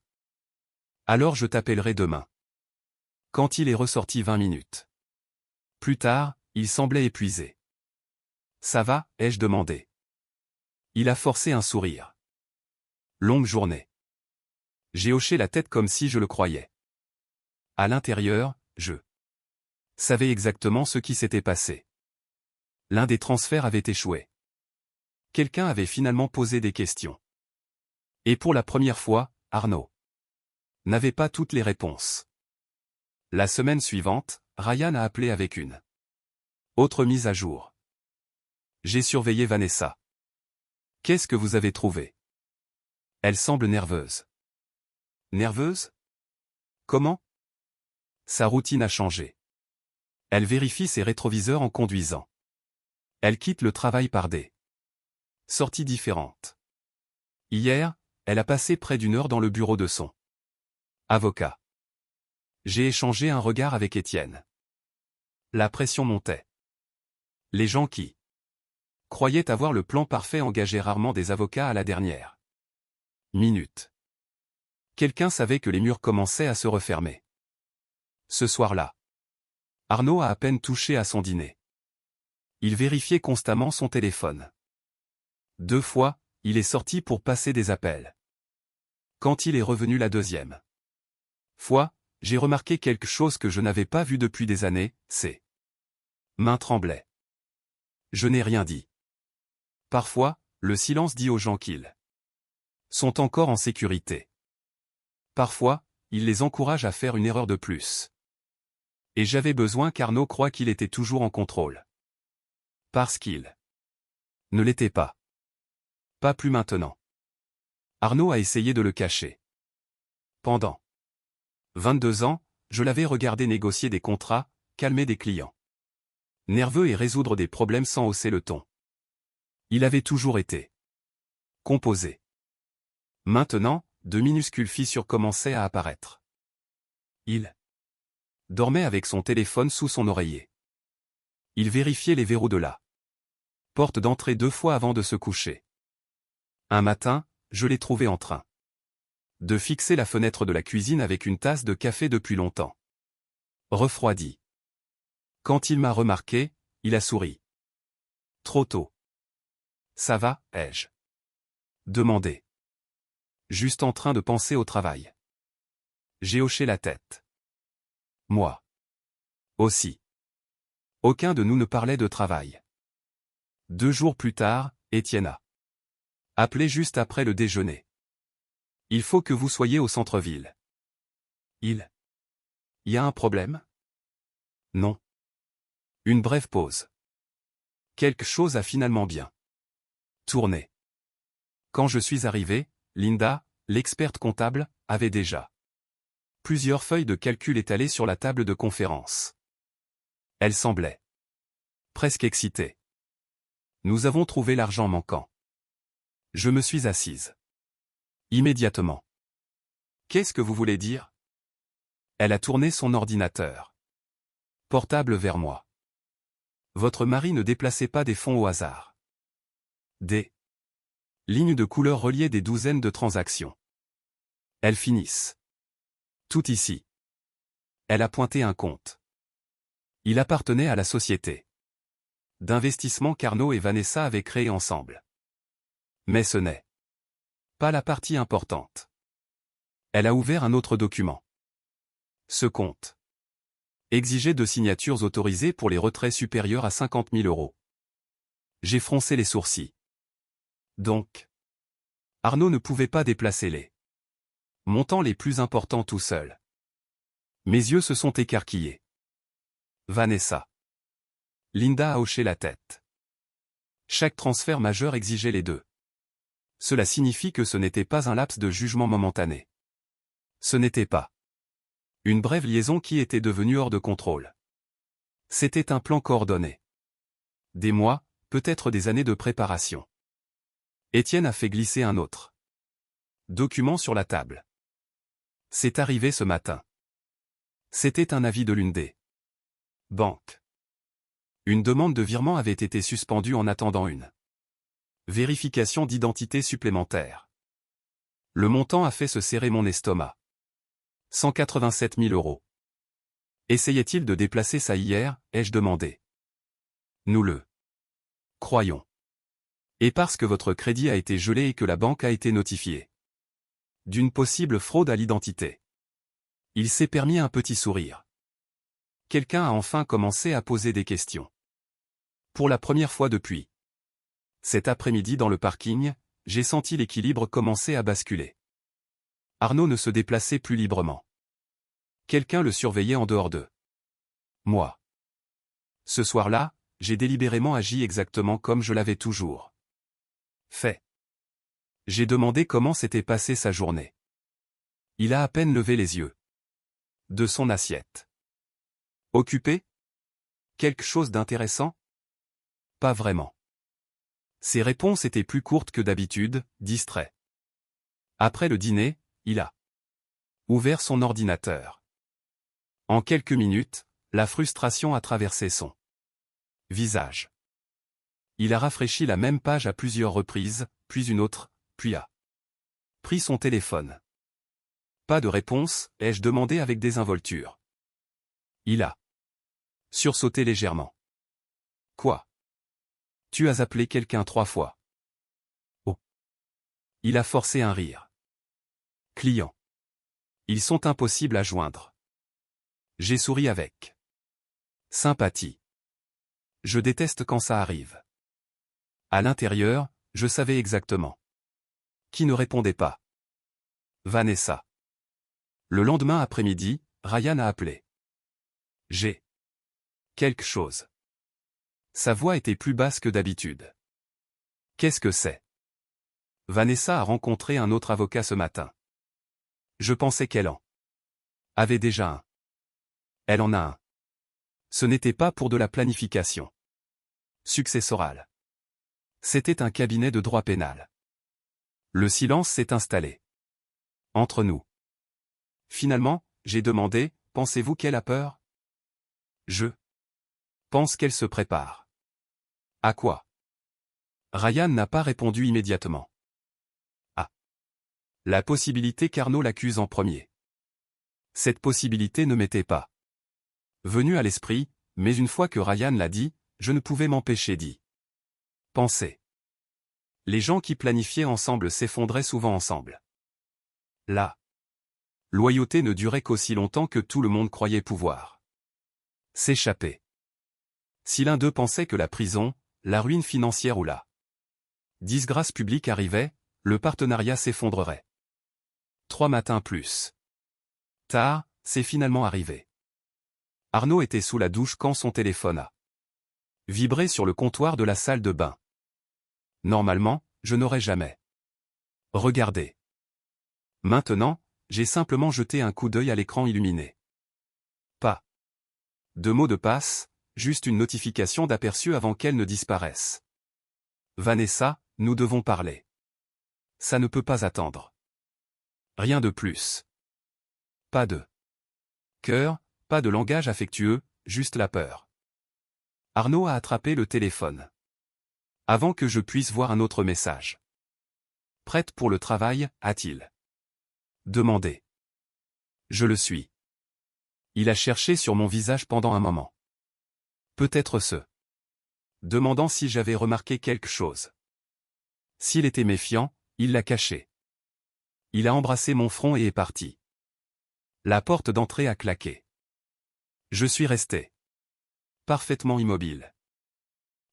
Alors je t'appellerai demain. Quand il est ressorti 20 minutes plus tard, il semblait épuisé. Ça va, ai-je demandé. Il a forcé un sourire. Longue journée. J'ai hoché la tête comme si je le croyais. À l'intérieur, je savais exactement ce qui s'était passé. L'un des transferts avait échoué. Quelqu'un avait finalement posé des questions. Et pour la première fois, Arnaud n'avait pas toutes les réponses. La semaine suivante, Ryan a appelé avec une autre mise à jour. J'ai surveillé Vanessa. Qu'est-ce que vous avez trouvé? Elle semble nerveuse. Nerveuse? Comment? Sa routine a changé. Elle vérifie ses rétroviseurs en conduisant. Elle quitte le travail par des sorties différentes. Hier, elle a passé près d'1 heure dans le bureau de son avocat. J'ai échangé un regard avec Étienne. La pression montait. Les gens qui croyaient avoir le plan parfait engageaient rarement des avocats à la dernière minute. Quelqu'un savait que les murs commençaient à se refermer. Ce soir-là, Arnaud a à peine touché à son dîner. Il vérifiait constamment son téléphone. 2 fois, il est sorti pour passer des appels. Quand il est revenu la deuxième fois, j'ai remarqué quelque chose que je n'avais pas vu depuis des années, ses mains tremblaient. Je n'ai rien dit. Parfois, le silence dit aux gens qu'ils sont encore en sécurité. Parfois, il les encourage à faire une erreur de plus. Et j'avais besoin qu'Arnaud croie qu'il était toujours en contrôle. Parce qu'il ne l'était pas. Pas plus maintenant. Arnaud a essayé de le cacher. Pendant 22 ans, je l'avais regardé négocier des contrats, calmer des clients. Nerveux et résoudre des problèmes sans hausser le ton. Il avait toujours été composé. Maintenant, de minuscules fissures commençaient à apparaître. Il dormait avec son téléphone sous son oreiller. Il vérifiait les verrous de la porte d'entrée 2 fois avant de se coucher. Un matin, je l'ai trouvé en train de fixer la fenêtre de la cuisine avec une tasse de café depuis longtemps refroidi. Quand il m'a remarqué, il a souri. Trop tôt. Ça va, ai-je demandé. Juste en train de penser au travail. J'ai hoché la tête. Moi aussi. Aucun de nous ne parlait de travail. 2 jours plus tard, Étienne a appelé juste après le déjeuner. Il faut que vous soyez au centre-ville. Il y a un problème? Non. Une brève pause. Quelque chose a finalement bien tourné. Quand je suis arrivé, Linda, l'experte comptable, avait déjà plusieurs feuilles de calcul étalées sur la table de conférence. Elle semblait presque excitée. Nous avons trouvé l'argent manquant. Je me suis assise. Immédiatement. Qu'est-ce que vous voulez dire? Elle a tourné son ordinateur portable vers moi. Votre mari ne déplaçait pas des fonds au hasard. Des lignes de couleur reliaient des douzaines de transactions. Elles finissent tout ici. Elle a pointé un compte. Il appartenait à la société d'investissement qu'Arnaud et Vanessa avaient créé ensemble. Mais ce n'est pas la partie importante. Elle a ouvert un autre document. Ce compte exigeait 2 signatures autorisées pour les retraits supérieurs à 50 000 €. J'ai froncé les sourcils. Donc, Arnaud ne pouvait pas déplacer les montants les plus importants tout seul. Mes yeux se sont écarquillés. Vanessa. Linda a hoché la tête. Chaque transfert majeur exigeait les 2. Cela signifie que ce n'était pas un laps de jugement momentané. Ce n'était pas une brève liaison qui était devenue hors de contrôle. C'était un plan coordonné. Des mois, peut-être des années de préparation. Étienne a fait glisser un autre document sur la table. C'est arrivé ce matin. C'était un avis de l'une des banques. Une demande de virement avait été suspendue en attendant une vérification d'identité supplémentaire. Le montant a fait se serrer mon estomac. 187 000 €. Essayait-il de déplacer ça hier, ai-je demandé. Nous le croyons. Et parce que votre crédit a été gelé et que la banque a été notifiée d'une possible fraude à l'identité. Il s'est permis un petit sourire. Quelqu'un a enfin commencé à poser des questions. Pour la première fois depuis cet après-midi dans le parking, j'ai senti l'équilibre commencer à basculer. Arnaud ne se déplaçait plus librement. Quelqu'un le surveillait en dehors de moi. Ce soir-là, j'ai délibérément agi exactement comme je l'avais toujours fait. J'ai demandé comment s'était passée sa journée. Il a à peine levé les yeux de son assiette. Occupé? Quelque chose d'intéressant? Pas vraiment. Ses réponses étaient plus courtes que d'habitude, distrait. Après le dîner, il a ouvert son ordinateur. En quelques minutes, la frustration a traversé son visage. Il a rafraîchi la même page à plusieurs reprises, puis une autre, puis a pris son téléphone. Pas de réponse, ai-je demandé avec désinvolture. Il a sursauté légèrement. Quoi? Tu as appelé quelqu'un 3 fois. Oh. Il a forcé un rire. Client. Ils sont impossibles à joindre. J'ai souri avec sympathie. Je déteste quand ça arrive. À l'intérieur, je savais exactement qui ne répondait pas. Vanessa. Le lendemain après-midi, Ryan a appelé. J'ai quelque chose. Sa voix était plus basse que d'habitude. Qu'est-ce que c'est? Vanessa a rencontré un autre avocat ce matin. Je pensais qu'elle en avait déjà un. Elle en a un. Ce n'était pas pour de la planification successorale. C'était un cabinet de droit pénal. Le silence s'est installé entre nous. Finalement, j'ai demandé, pensez-vous qu'elle a peur? Je pense qu'elle se prépare. À quoi? Ryan n'a pas répondu immédiatement. Ah. La possibilité qu'Arnaud l'accuse en premier. Cette possibilité ne m'était pas venue à l'esprit, mais une fois que Ryan l'a dit, je ne pouvais m'empêcher d'y penser. Les gens qui planifiaient ensemble s'effondraient souvent ensemble. La loyauté ne durait qu'aussi longtemps que tout le monde croyait pouvoir s'échapper. Si l'un d'eux pensait que la prison, la ruine financière ou la disgrâce publique arrivait, le partenariat s'effondrerait. 3 matins plus tard, c'est finalement arrivé. Arnaud était sous la douche quand son téléphone a vibré sur le comptoir de la salle de bain. Normalement, je n'aurais jamais regardé. Maintenant, j'ai simplement jeté un coup d'œil à l'écran illuminé. Pas de mot de passe, juste une notification d'aperçu avant qu'elle ne disparaisse. Vanessa, nous devons parler. Ça ne peut pas attendre. Rien de plus. Pas de cœur, pas de langage affectueux, juste la peur. Arnaud a attrapé le téléphone. Avant que je puisse voir un autre message. Prête pour le travail, a-t-il demandé. Je le suis. Il a cherché sur mon visage pendant un moment. Peut-être demandant si j'avais remarqué quelque chose. S'il était méfiant, il l'a caché. Il a embrassé mon front et est parti. La porte d'entrée a claqué. Je suis resté parfaitement immobile.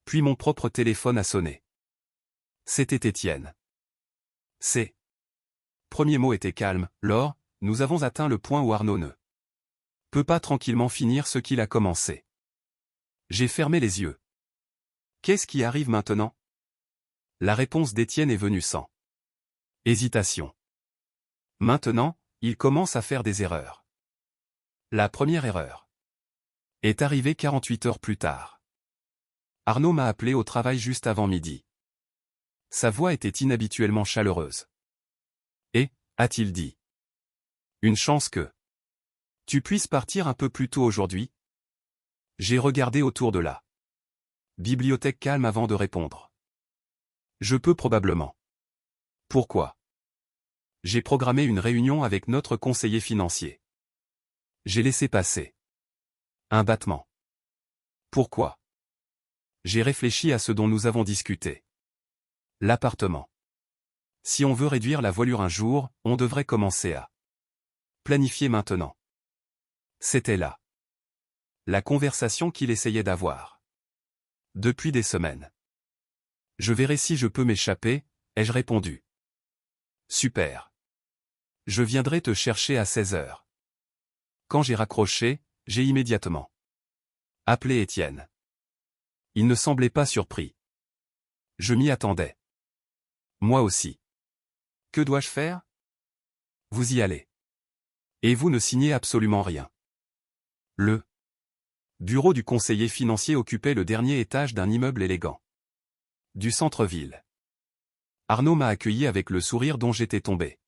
Puis mon propre téléphone a sonné. C'était Étienne. Ses premiers mots étaient calmes. Laure, nous avons atteint le point où Arnaud ne peut pas tranquillement finir ce qu'il a commencé. J'ai fermé les yeux. Qu'est-ce qui arrive maintenant? La réponse d'Étienne est venue sans hésitation. Maintenant, il commence à faire des erreurs. La première erreur est arrivée 48 heures plus tard. Arnaud m'a appelé au travail juste avant midi. Sa voix était inhabituellement chaleureuse. Et, a-t-il dit, une chance que tu puisses partir un peu plus tôt aujourd'hui? J'ai regardé autour de la bibliothèque calme avant de répondre. Je peux probablement. Pourquoi? J'ai programmé une réunion avec notre conseiller financier. J'ai laissé passer un battement. Pourquoi? J'ai réfléchi à ce dont nous avons discuté. L'appartement. Si on veut réduire la voilure un jour, on devrait commencer à planifier maintenant. C'était là la conversation qu'il essayait d'avoir depuis des semaines. Je verrai si je peux m'échapper, ai-je répondu. Super. Je viendrai te chercher à 16 heures. Quand j'ai raccroché, j'ai immédiatement appelé Étienne. Il ne semblait pas surpris. Je m'y attendais. Moi aussi. Que dois-je faire? Vous y allez. Et vous ne signez absolument rien. Le bureau du conseiller financier occupait le dernier étage d'un immeuble élégant du centre-ville. Arnaud m'a accueilli avec le sourire dont j'étais tombé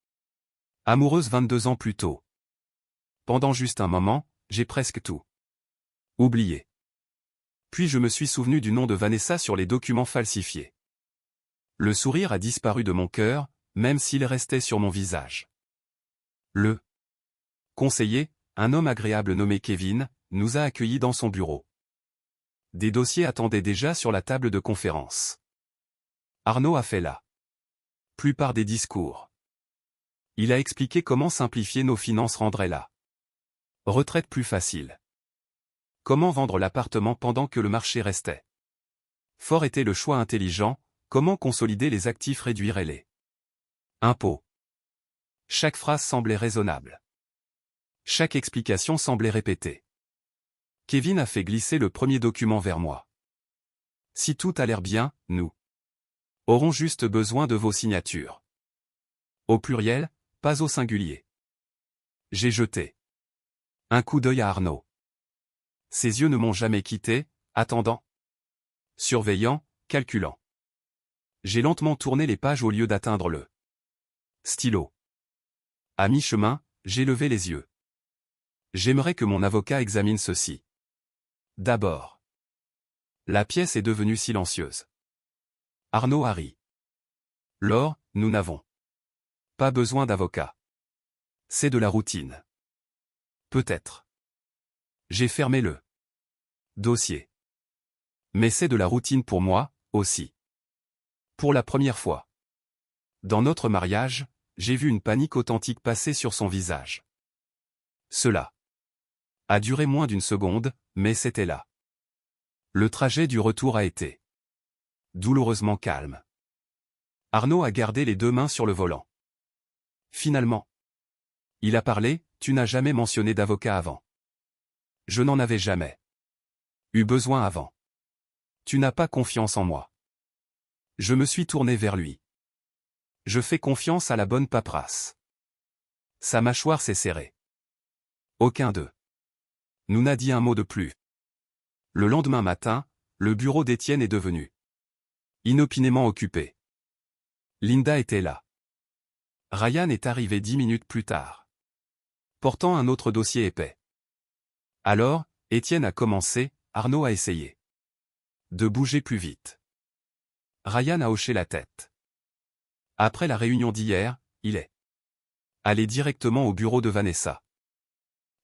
amoureuse 22 ans plus tôt. Pendant juste un moment, j'ai presque tout oublié. Puis je me suis souvenu du nom de Vanessa sur les documents falsifiés. Le sourire a disparu de mon cœur, même s'il restait sur mon visage. Le conseiller, un homme agréable nommé Kevin, nous a accueillis dans son bureau. Des dossiers attendaient déjà sur la table de conférence. Arnaud a fait la plupart des discours. Il a expliqué comment simplifier nos finances rendrait la retraite plus facile. Comment vendre l'appartement pendant que le marché restait fort était le choix intelligent, comment consolider les actifs réduirait les impôts. Chaque phrase semblait raisonnable. Chaque explication semblait répétée. Kevin a fait glisser le premier document vers moi. Si tout a l'air bien, nous aurons juste besoin de vos signatures. Au pluriel, pas au singulier. J'ai jeté un coup d'œil à Arnaud. Ses yeux ne m'ont jamais quitté, attendant, surveillant, calculant. J'ai lentement tourné les pages au lieu d'atteindre le stylo. À mi-chemin, j'ai levé les yeux. J'aimerais que mon avocat examine ceci. D'abord. La pièce est devenue silencieuse. Arnaud a ri. Laure, nous n'avons pas besoin d'avocat. C'est de la routine. Peut-être. J'ai fermé le dossier. Mais c'est de la routine pour moi, aussi. Pour la première fois. Dans notre mariage, j'ai vu une panique authentique passer sur son visage. Cela a duré moins d'une seconde, mais c'était là. Le trajet du retour a été douloureusement calme. Arnaud a gardé les deux mains sur le volant. Finalement. Il a parlé, tu n'as jamais mentionné d'avocat avant. Je n'en avais jamais eu besoin avant. Tu n'as pas confiance en moi. Je me suis tourné vers lui. Je fais confiance à la bonne paperasse. Sa mâchoire s'est serrée. Aucun d'eux nous n'a dit un mot de plus. Le lendemain matin, le bureau d'Étienne est devenu inopinément occupé. Linda était là. Ryan est arrivé 10 minutes plus tard, portant un autre dossier épais. Alors, Étienne a commencé, Arnaud a essayé de bouger plus vite. Ryan a hoché la tête. Après la réunion d'hier, il est allé directement au bureau de Vanessa.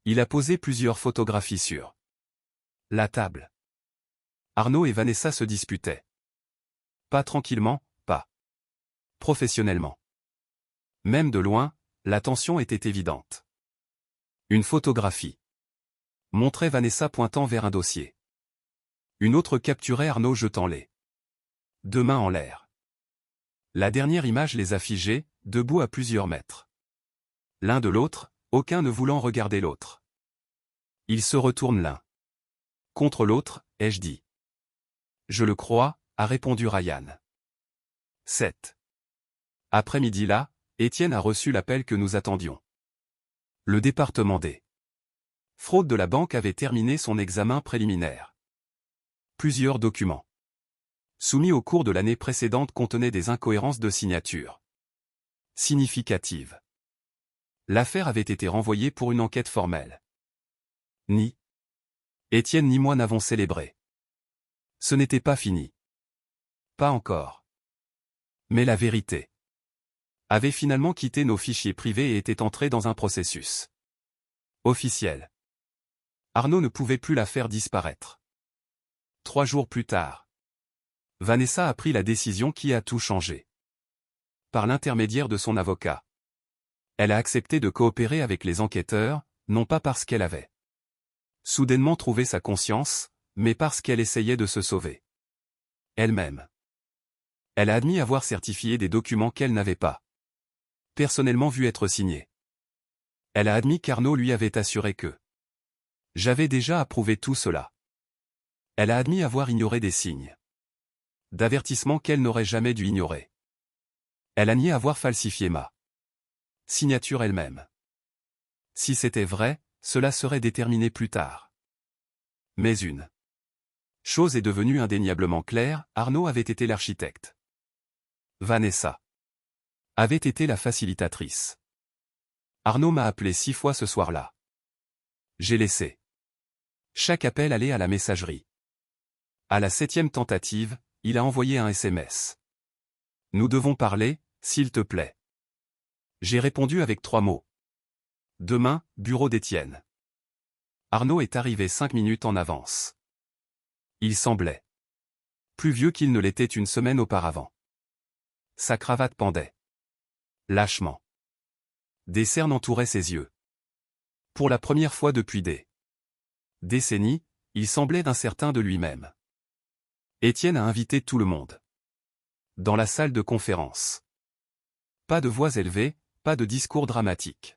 Il a posé plusieurs photographies sur la table. Arnaud et Vanessa se disputaient. Pas tranquillement, pas professionnellement. Même de loin, la tension était évidente. Une photographie montrait Vanessa pointant vers un dossier. Une autre capturait Arnaud jetant les deux mains en l'air. La dernière image les a figés, debout à plusieurs mètres. L'un de l'autre, aucun ne voulant regarder l'autre. Ils se retournent l'un contre l'autre, ai-je dit. Je le crois, a répondu Ryan. 7. Après-midi-là, Étienne a reçu l'appel que nous attendions. Le département des fraudes de la banque avait terminé son examen préliminaire. Plusieurs documents soumis au cours de l'année précédente contenaient des incohérences de signature significatives. L'affaire avait été renvoyée pour une enquête formelle. Ni Étienne ni moi n'avons célébré. Ce n'était pas fini. Pas encore. Mais la vérité avait finalement quitté nos fichiers privés et était entrée dans un processus officiel. Arnaud ne pouvait plus la faire disparaître. 3 jours plus tard, Vanessa a pris la décision qui a tout changé. Par l'intermédiaire de son avocat. Elle a accepté de coopérer avec les enquêteurs, non pas parce qu'elle avait soudainement trouvé sa conscience, mais parce qu'elle essayait de se sauver elle-même. Elle a admis avoir certifié des documents qu'elle n'avait pas personnellement vu être signés. Elle a admis qu'Arnaud lui avait assuré que j'avais déjà approuvé tout cela. Elle a admis avoir ignoré des signes d'avertissement qu'elle n'aurait jamais dû ignorer. Elle a nié avoir falsifié ma signature elle-même. Si c'était vrai, cela serait déterminé plus tard. Mais une chose est devenue indéniablement claire, Arnaud avait été l'architecte. Vanessa avait été la facilitatrice. Arnaud m'a appelé 6 fois ce soir-là. J'ai laissé chaque appel aller à la messagerie. À la 7e tentative, il a envoyé un SMS. Nous devons parler, s'il te plaît. J'ai répondu avec 3 mots. Demain, bureau d'Étienne. Arnaud est arrivé 5 minutes en avance. Il semblait plus vieux qu'il ne l'était une semaine auparavant. Sa cravate pendait lâchement. Des cernes entouraient ses yeux. Pour la première fois depuis des décennies, il semblait incertain de lui-même. Étienne a invité tout le monde dans la salle de conférence. Pas de voix élevées, pas de discours dramatiques.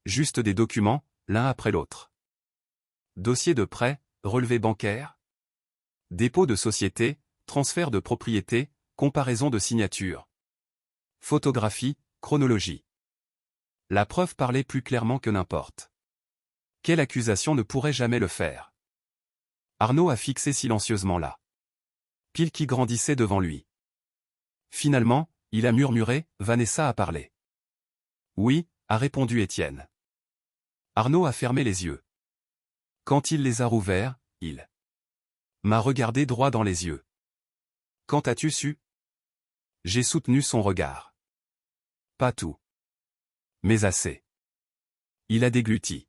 Juste des documents, l'un après l'autre. Dossier de prêt, relevé bancaire, dépôt de société, transfert de propriété, comparaison de signatures. Photographie, chronologie. La preuve parlait plus clairement que n'importe. Quelle accusation ne pourrait jamais le faire? Arnaud a fixé silencieusement la pile qui grandissait devant lui. Finalement, il a murmuré, « Vanessa a parlé. » « Oui, » a répondu Étienne. Arnaud a fermé les yeux. Quand il les a rouverts, il m'a regardé droit dans les yeux. « Quand as-tu su ?» J'ai soutenu son regard. Pas tout. Mais assez. Il a dégluti.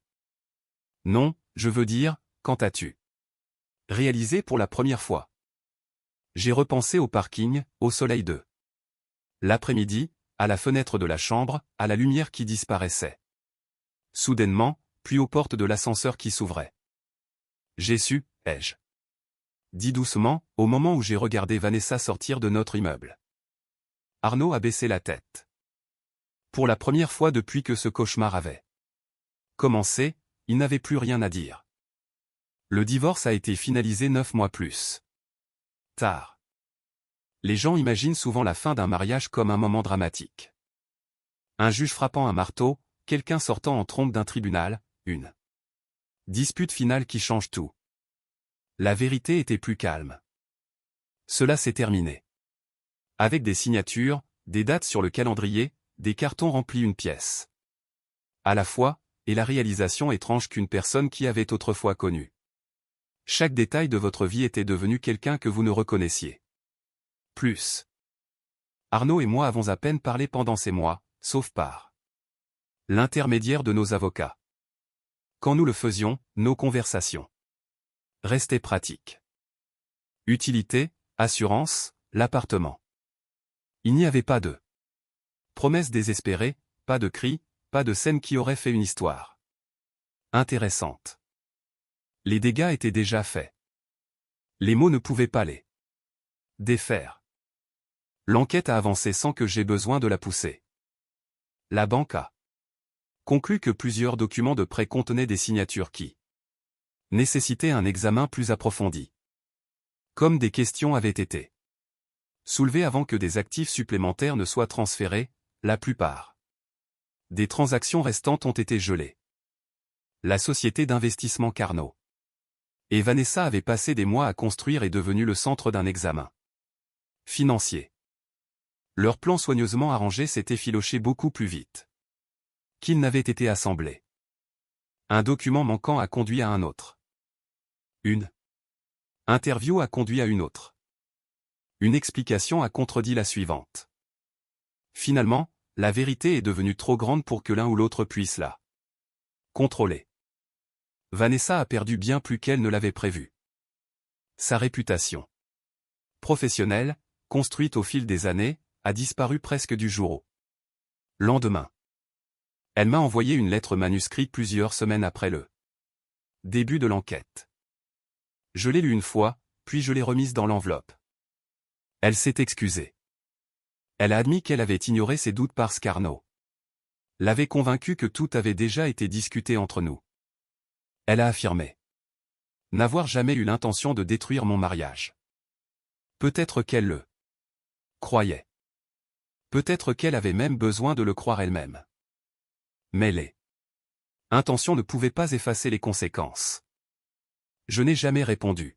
Non, je veux dire, quand as-tu réalisé pour la première fois? J'ai repensé au parking, au soleil de l'après-midi, à la fenêtre de la chambre, à la lumière qui disparaissait soudainement, puis aux portes de l'ascenseur qui s'ouvraient. J'ai su, ai-je dit doucement, au moment où j'ai regardé Vanessa sortir de notre immeuble. Arnaud a baissé la tête. Pour la première fois depuis que ce cauchemar avait commencé, il n'avait plus rien à dire. Le divorce a été finalisé 9 mois plus tard. Les gens imaginent souvent la fin d'un mariage comme un moment dramatique. Un juge frappant un marteau, quelqu'un sortant en trompe d'un tribunal, une dispute finale qui change tout. La vérité était plus calme. Cela s'est terminé. Avec des signatures, des dates sur le calendrier, des cartons remplis une pièce à la fois, et la réalisation étrange qu'une personne qui avait autrefois connu chaque détail de votre vie était devenu quelqu'un que vous ne reconnaissiez plus. Arnaud et moi avons à peine parlé pendant ces mois, sauf par l'intermédiaire de nos avocats. Quand nous le faisions, nos conversations restaient pratiques. Utilité, assurance, l'appartement. Il n'y avait pas de promesses désespérées, pas de cris, pas de scène qui aurait fait une histoire intéressante. Les dégâts étaient déjà faits. Les mots ne pouvaient pas les défaire. L'enquête a avancé sans que j'aie besoin de la pousser. La banque a conclu que plusieurs documents de prêt contenaient des signatures qui nécessitaient un examen plus approfondi. Comme des questions avaient été soulevées avant que des actifs supplémentaires ne soient transférés, la plupart des transactions restantes ont été gelées. La société d'investissement Carnot et Vanessa avaient passé des mois à construire et devenu le centre d'un examen financier. Leur plan soigneusement arrangé s'est effiloché beaucoup plus vite qu'il n'avait été assemblé. Un document manquant a conduit à un autre. Une interview a conduit à une autre. Une explication a contredit la suivante. Finalement, la vérité est devenue trop grande pour que l'un ou l'autre puisse la contrôler. Vanessa a perdu bien plus qu'elle ne l'avait prévu. Sa réputation professionnelle, construite au fil des années, a disparu presque du jour au lendemain. Elle m'a envoyé une lettre manuscrite plusieurs semaines après le début de l'enquête. Je l'ai lue une fois, puis je l'ai remise dans l'enveloppe. Elle s'est excusée. Elle a admis qu'elle avait ignoré ses doutes parce qu'Arnaud l'avait convaincue que tout avait déjà été discuté entre nous. Elle a affirmé n'avoir jamais eu l'intention de détruire mon mariage. Peut-être qu'elle le croyait. Peut-être qu'elle avait même besoin de le croire elle-même. Mais les intentions ne pouvaient pas effacer les conséquences. Je n'ai jamais répondu.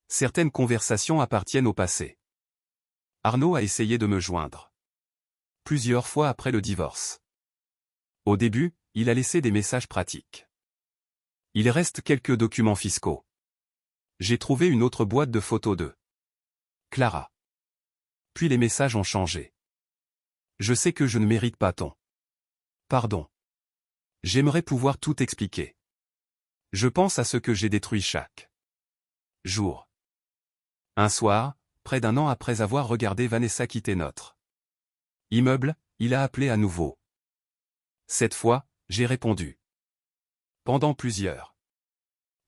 Certaines conversations appartiennent au passé. Arnaud a essayé de me joindre plusieurs fois après le divorce. Au début, il a laissé des messages pratiques. Il reste quelques documents fiscaux. J'ai trouvé une autre boîte de photos de Clara. Puis les messages ont changé. Je sais que je ne mérite pas ton pardon. J'aimerais pouvoir tout expliquer. Je pense à ce que j'ai détruit chaque Jour. Un soir, près d'1 an après avoir regardé Vanessa quitter notre immeuble, il a appelé à nouveau. Cette fois, j'ai répondu. Pendant plusieurs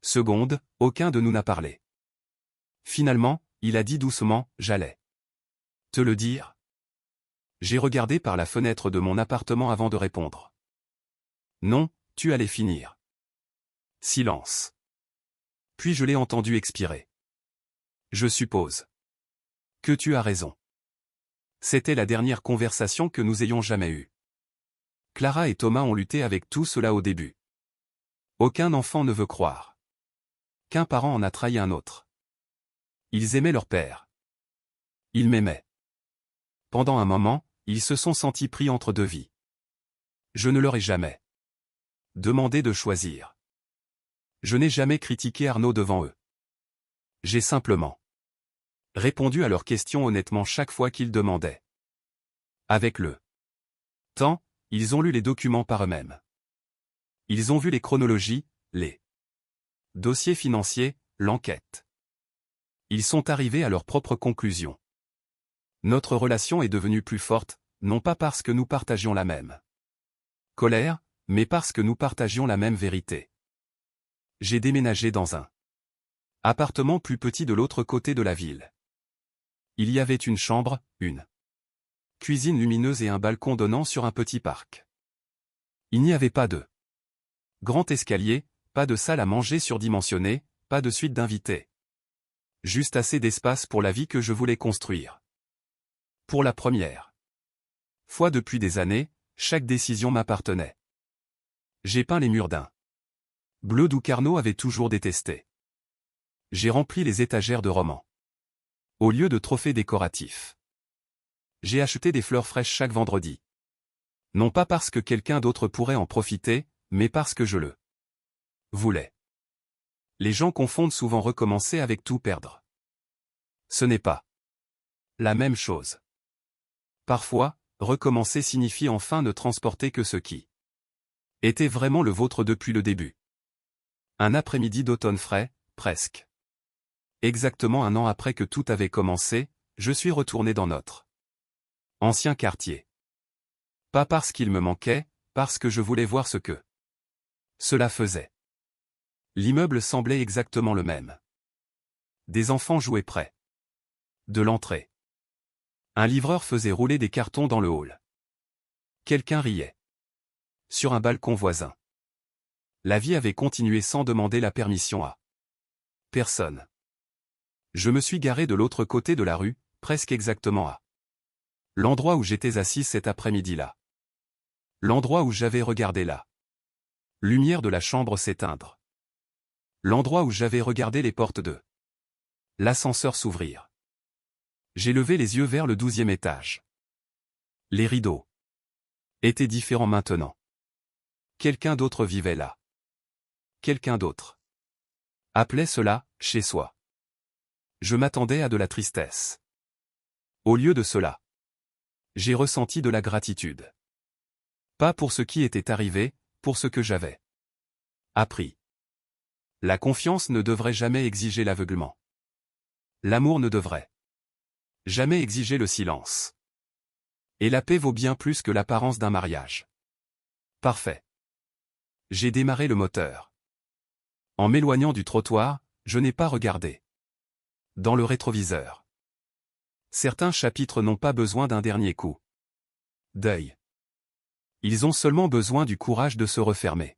secondes, aucun de nous n'a parlé. Finalement, il a dit doucement, j'allais te le dire. J'ai regardé par la fenêtre de mon appartement avant de répondre. Non, tu allais finir. Silence. Puis je l'ai entendu expirer. Je suppose que tu as raison. C'était la dernière conversation que nous ayons jamais eue. Clara et Thomas ont lutté avec tout cela au début. Aucun enfant ne veut croire qu'un parent en a trahi un autre. Ils aimaient leur père. Ils m'aimaient. Pendant un moment, ils se sont sentis pris entre deux vies. Je ne leur ai jamais demandé de choisir. Je n'ai jamais critiqué Arnaud devant eux. J'ai simplement répondu à leurs questions honnêtement chaque fois qu'ils demandaient. Avec le temps, ils ont lu les documents par eux-mêmes. Ils ont vu les chronologies, les dossiers financiers, l'enquête. Ils sont arrivés à leurs propres conclusions. Notre relation est devenue plus forte, non pas parce que nous partagions la même colère, mais parce que nous partagions la même vérité. J'ai déménagé dans un appartement plus petit de l'autre côté de la ville. Il y avait une chambre, une cuisine lumineuse et un balcon donnant sur un petit parc. Il n'y avait pas de grand escalier, pas de salle à manger surdimensionnée, pas de suite d'invités. Juste assez d'espace pour la vie que je voulais construire. Pour la première fois depuis des années, chaque décision m'appartenait. J'ai peint les murs d'un bleu doux qu'Arnaud avait toujours détesté. J'ai rempli les étagères de romans. Au lieu de trophées décoratifs. J'ai acheté des fleurs fraîches chaque vendredi. Non pas parce que quelqu'un d'autre pourrait en profiter, mais parce que je le voulais. Les gens confondent souvent recommencer avec tout perdre. Ce n'est pas la même chose. Parfois, recommencer signifie enfin ne transporter que ce qui était vraiment le vôtre depuis le début. Un après-midi d'automne frais, presque. Exactement 1 an après que tout avait commencé, je suis retourné dans notre ancien quartier. Pas parce qu'il me manquait, parce que je voulais voir ce que cela faisait. L'immeuble semblait exactement le même. Des enfants jouaient près de l'entrée. Un livreur faisait rouler des cartons dans le hall. Quelqu'un riait. Sur un balcon voisin. La vie avait continué sans demander la permission à personne. Je me suis garé de l'autre côté de la rue, presque exactement à l'endroit où j'étais assis cet après-midi-là. L'endroit où j'avais regardé la lumière de la chambre s'éteindre. L'endroit où j'avais regardé les portes de l'ascenseur s'ouvrir. J'ai levé les yeux vers le 12e étage. Les rideaux étaient différents maintenant. Quelqu'un d'autre vivait là. Quelqu'un d'autre appelait cela « chez soi ». Je m'attendais à de la tristesse. Au lieu de cela, j'ai ressenti de la gratitude. Pas pour ce qui était arrivé, pour ce que j'avais appris. La confiance ne devrait jamais exiger l'aveuglement. L'amour ne devrait jamais exiger le silence. Et la paix vaut bien plus que l'apparence d'un mariage. Parfait. J'ai démarré le moteur. En m'éloignant du trottoir, je n'ai pas regardé dans le rétroviseur. Certains chapitres n'ont pas besoin d'un dernier coup d'œil. Ils ont seulement besoin du courage de se refermer.